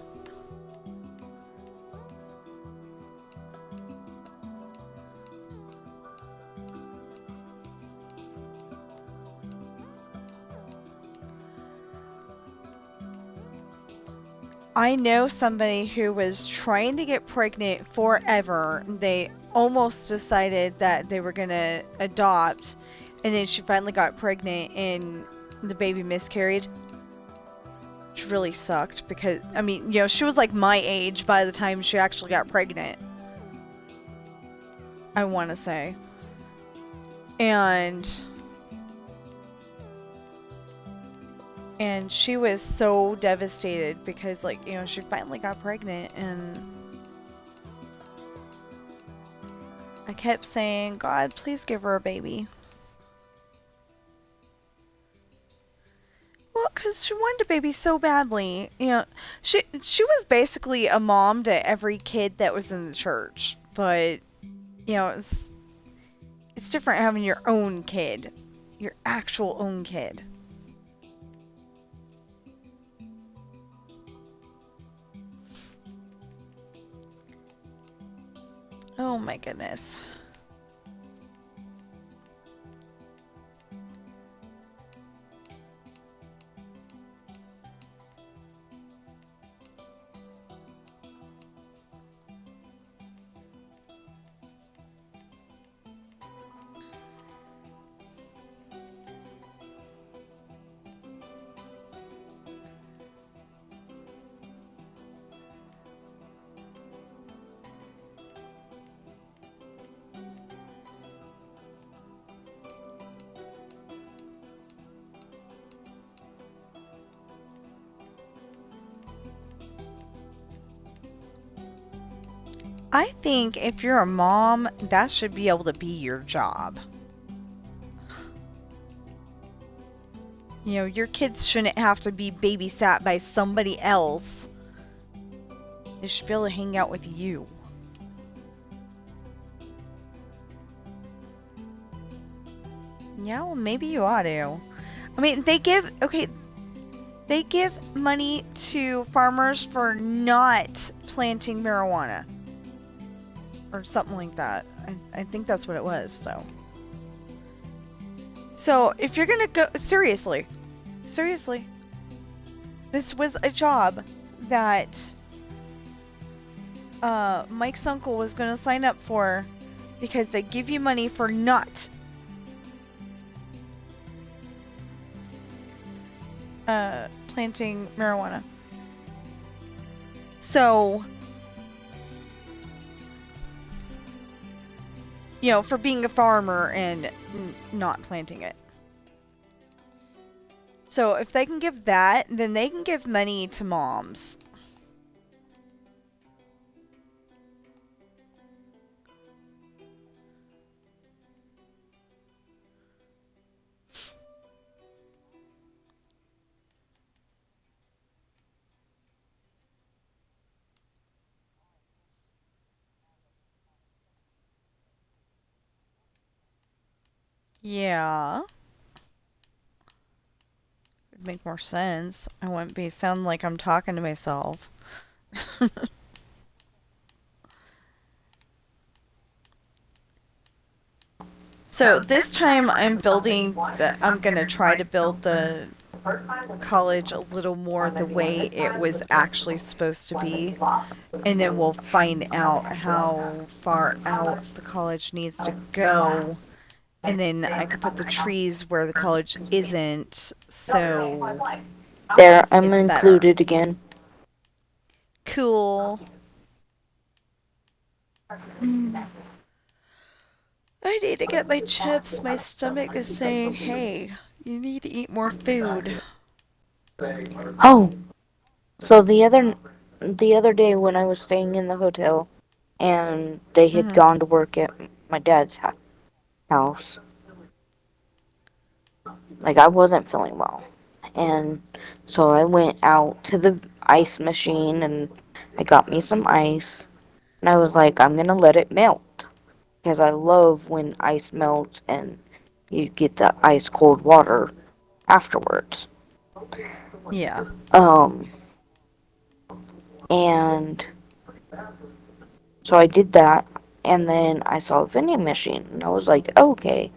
I know somebody who was trying to get pregnant forever. They almost decided that they were going to adopt, and then she finally got pregnant and the baby miscarried. Which really sucked because, I mean, you know, she was like my age by the time she actually got pregnant. I want to say. And she was so devastated because, like, you know, she finally got pregnant, and I kept saying, God, please give her a baby. Well, because she wanted a baby so badly. You know, she was basically a mom to every kid that was in the church. But, you know, it's different having your own kid. Your actual own kid. Oh my goodness. I think if you're a mom, that should be able to be your job. You know, your kids shouldn't have to be babysat by somebody else. They should be able to hang out with you. Yeah, well, maybe you ought to. I mean, they give money to farmers for not planting marijuana. Or something like that. I think that's what it was, though. So, if you're gonna go... Seriously. This was a job that Mike's uncle was gonna sign up for because they give you money for not planting marijuana. So... You know, for being a farmer and not planting it. So if they can give that, then they can give money to moms. Yeah. It'd make more sense. I wouldn't be sound like I'm talking to myself. So this time I'm gonna try to build the college a little more the way it was actually supposed to be. And then we'll find out how far out the college needs to go. And then I could put the trees where the college isn't, so there, I'm it's included better. again. Cool. I need to get my chips. My stomach is saying, hey, you need to eat more food. Oh, so the other day when I was staying in the hotel, and they had gone to work at my dad's house, Like, I wasn't feeling well. And so I went out to the ice machine and I got me some ice. And I was like, I'm gonna let it melt. Because I love when ice melts and you get the ice cold water afterwards. Yeah. And so I did that. And then I saw a vending machine. And I was like, okay,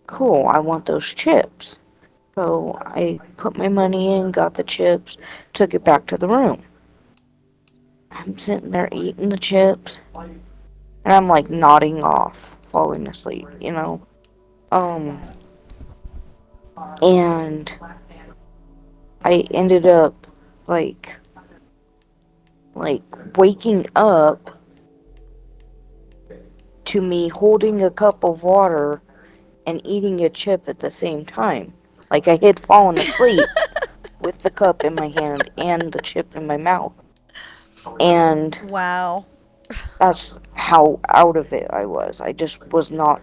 cool, I want those chips. So I put my money in, got the chips, took it back to the room. I'm sitting there eating the chips, and I'm like nodding off, falling asleep, you know? And I ended up like like waking up to me holding a cup of water and eating a chip at the same time. Like I had fallen asleep with the cup in my hand and the chip in my mouth. And Wow. that's how out of it I was. I just was not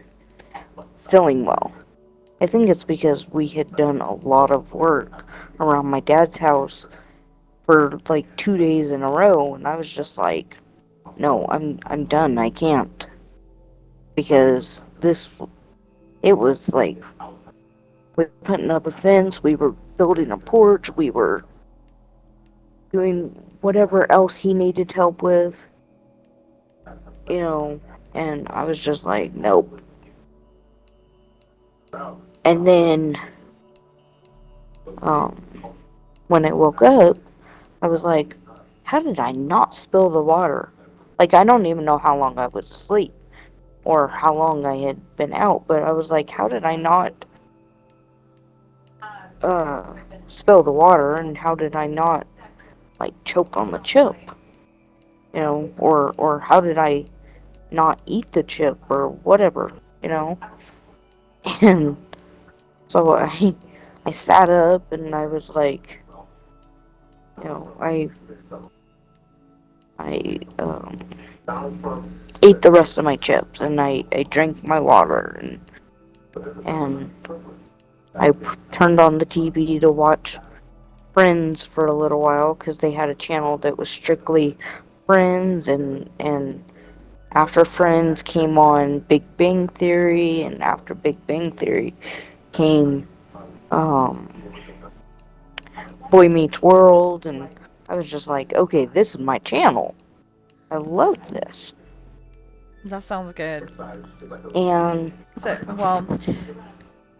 feeling well. I think it's because we had done a lot of work around my dad's house for like 2 days in a row, and I was just like, no, I'm done. I can't because it was like we were putting up a fence, we were building a porch, we were doing whatever else he needed help with, you know, and I was just like, nope. And then um, when I woke up, I was like, how did I not spill the water? Like, I don't even know how long I was asleep or how long I had been out, but I was like, how did I not spill the water, and how did I not like choke on the chip, you know, or how did I not eat the chip or whatever, you know? And so I sat up and I was like, you know, I ate the rest of my chips and I drank my water and I turned on the TV to watch Friends for a little while because they had a channel that was strictly Friends, and after Friends came on Big Bang Theory, and after Big Bang Theory came um, Boy Meets World, and I was just like, okay, this is my channel. I love this. That sounds good. And So, well,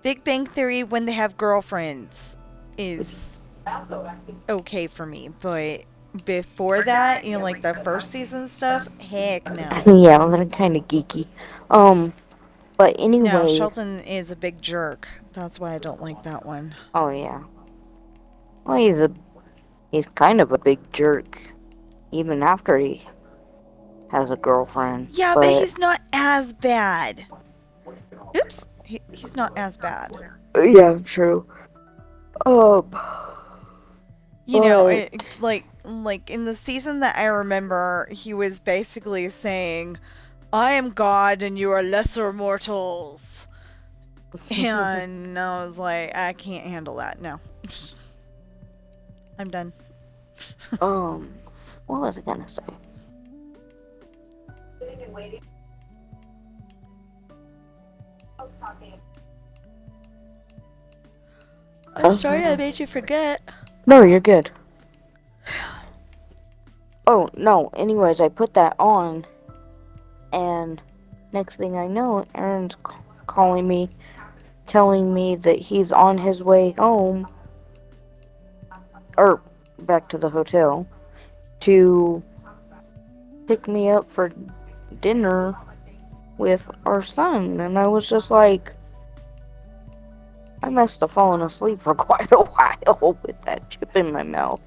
Big Bang Theory when they have girlfriends is okay for me, but before that, like the first season stuff, heck no. yeah, they're kind of geeky. But No, anyways, Sheldon is a big jerk. That's why I don't like that one. oh yeah, well he's kind of a big jerk even after he has a girlfriend. Yeah, but But he's not as bad. Oops, he's not as bad. yeah, true. Um, but Like in the season that I remember, he was basically saying, "I am God and you are lesser mortals." And I was like, I can't handle that. No. I'm done. what was I gonna say? I'm sorry I made you forget. No, you're good. Oh no. Anyways, I put that on, and next thing I know, Aaron's calling me, telling me that he's on his way home, or back to the hotel, to pick me up for dinner with our son. And I was just like, I must have fallen asleep for quite a while with that chip in my mouth.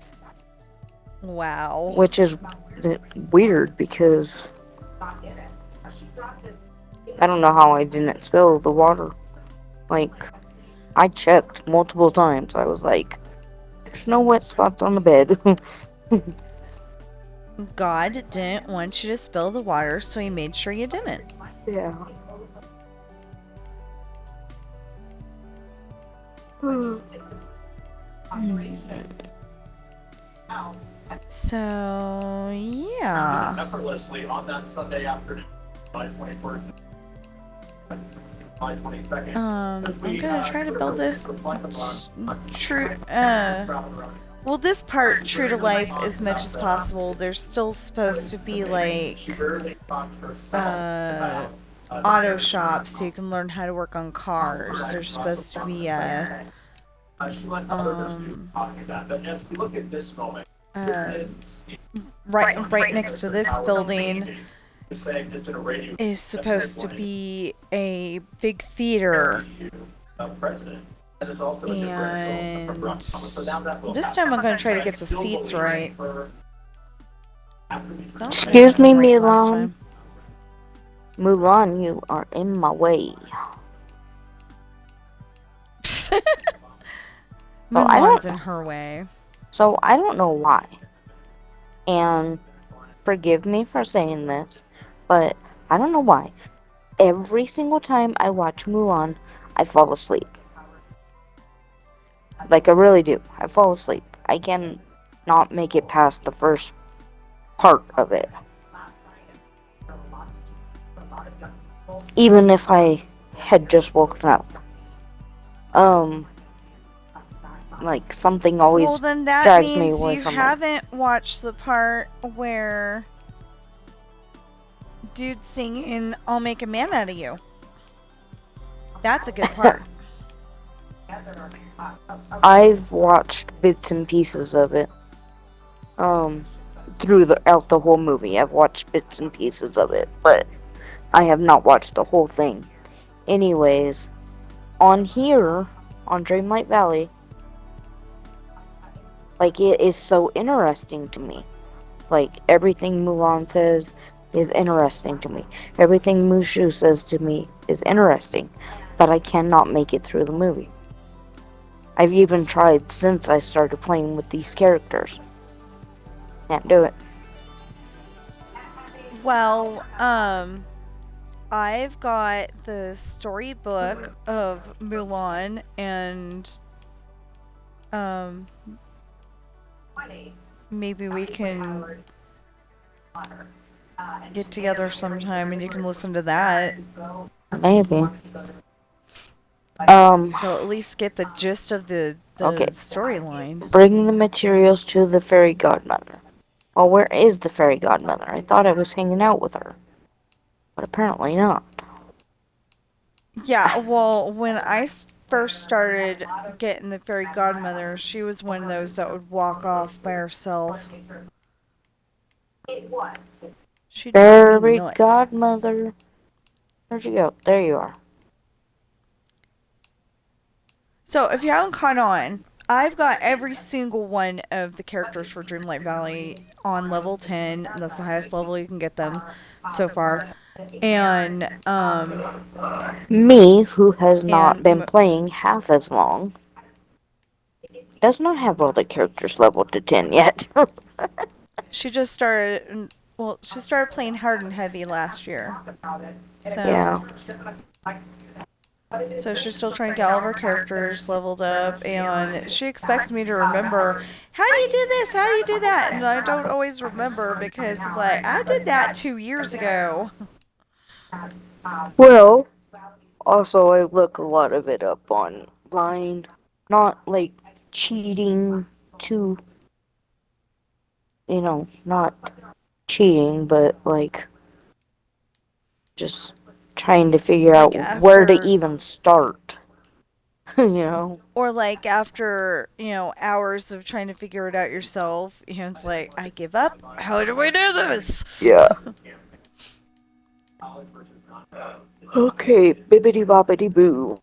Wow. Which is weird because I don't know how I didn't spill the water. Like, I checked multiple times. I was like, there's no wet spots on the bed. God didn't want you to spill the water, so he made sure you didn't. Yeah. So, yeah. Effortlessly on that Sunday afternoon, July 21st, July 22nd. I'm gonna try to build this true, well, this part true to life as much as possible. There's still supposed to be, like, auto shops so you can learn how to work on cars. There's supposed to be, right next to this building is supposed to be a big theater. And this time I'm going to try to get the seats right. Excuse me, right last time. Mulan, you are in my way. Mulan's in her way. So I don't know why. And forgive me for saying this, but I don't know why. Every single time I watch Mulan, I fall asleep. Like, I really do. I fall asleep. I can not make it past the first part of it. Even if I had just woken up. Like, something always well, then that drags me means away you from haven't watched the part where dude's singing "I'll Make a Man Out of You." That's a good part. I've watched bits and pieces of it. Throughout the whole movie. I've watched bits and pieces of it, but I have not watched the whole thing. Anyways, on here, on Dreamlight Valley, like, it is so interesting to me. Like, everything Mulan says is interesting to me. Everything Mushu says to me is interesting, but I cannot make it through the movie. I've even tried since I started playing with these characters. Can't do it. Well, I've got the storybook of Mulan, and maybe we can get together sometime and you can listen to that. Maybe. You'll at least get the gist of the Okay. storyline. Bring the materials to the fairy godmother. Well, where is the fairy godmother? I thought I was hanging out with her. But apparently not. Yeah, well, when I first started getting the fairy godmother, she was one of those that would walk off by herself. She drove me Fairy nuts. godmother. Where'd you go? There you are. So, if you haven't caught on, I've got every single one of the characters for Dreamlight Valley on level 10. That's the highest level you can get them so far. And, me, who has not been playing half as long, does not have all the characters leveled to 10 yet. she just started, well, she started playing hard and heavy last year. So, yeah. So she's still trying to get all of her characters leveled up, and she expects me to remember, how do you do this, how do you do that? And I don't always remember because it's like, I did that 2 years ago. Well, also I look a lot of it up online. Not like cheating to, not cheating, but like just trying to figure like out where to even start. Or like after, hours of trying to figure it out yourself, it's like, I give up. How do we do this? Yeah. Okay, bibbidi bobbidi boo.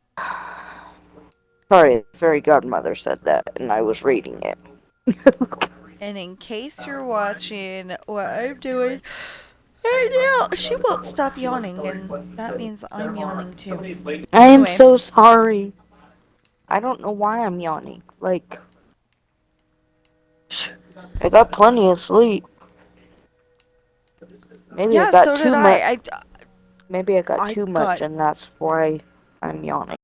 Sorry, the fairy godmother said that, and I was reading it. And in case you're watching what I'm doing right now, she won't stop yawning, and that means I'm yawning too. I am so sorry. I don't know why I'm yawning. Like, I got plenty of sleep. Maybe I got too much. Maybe I got too much, and that's why I'm yawning.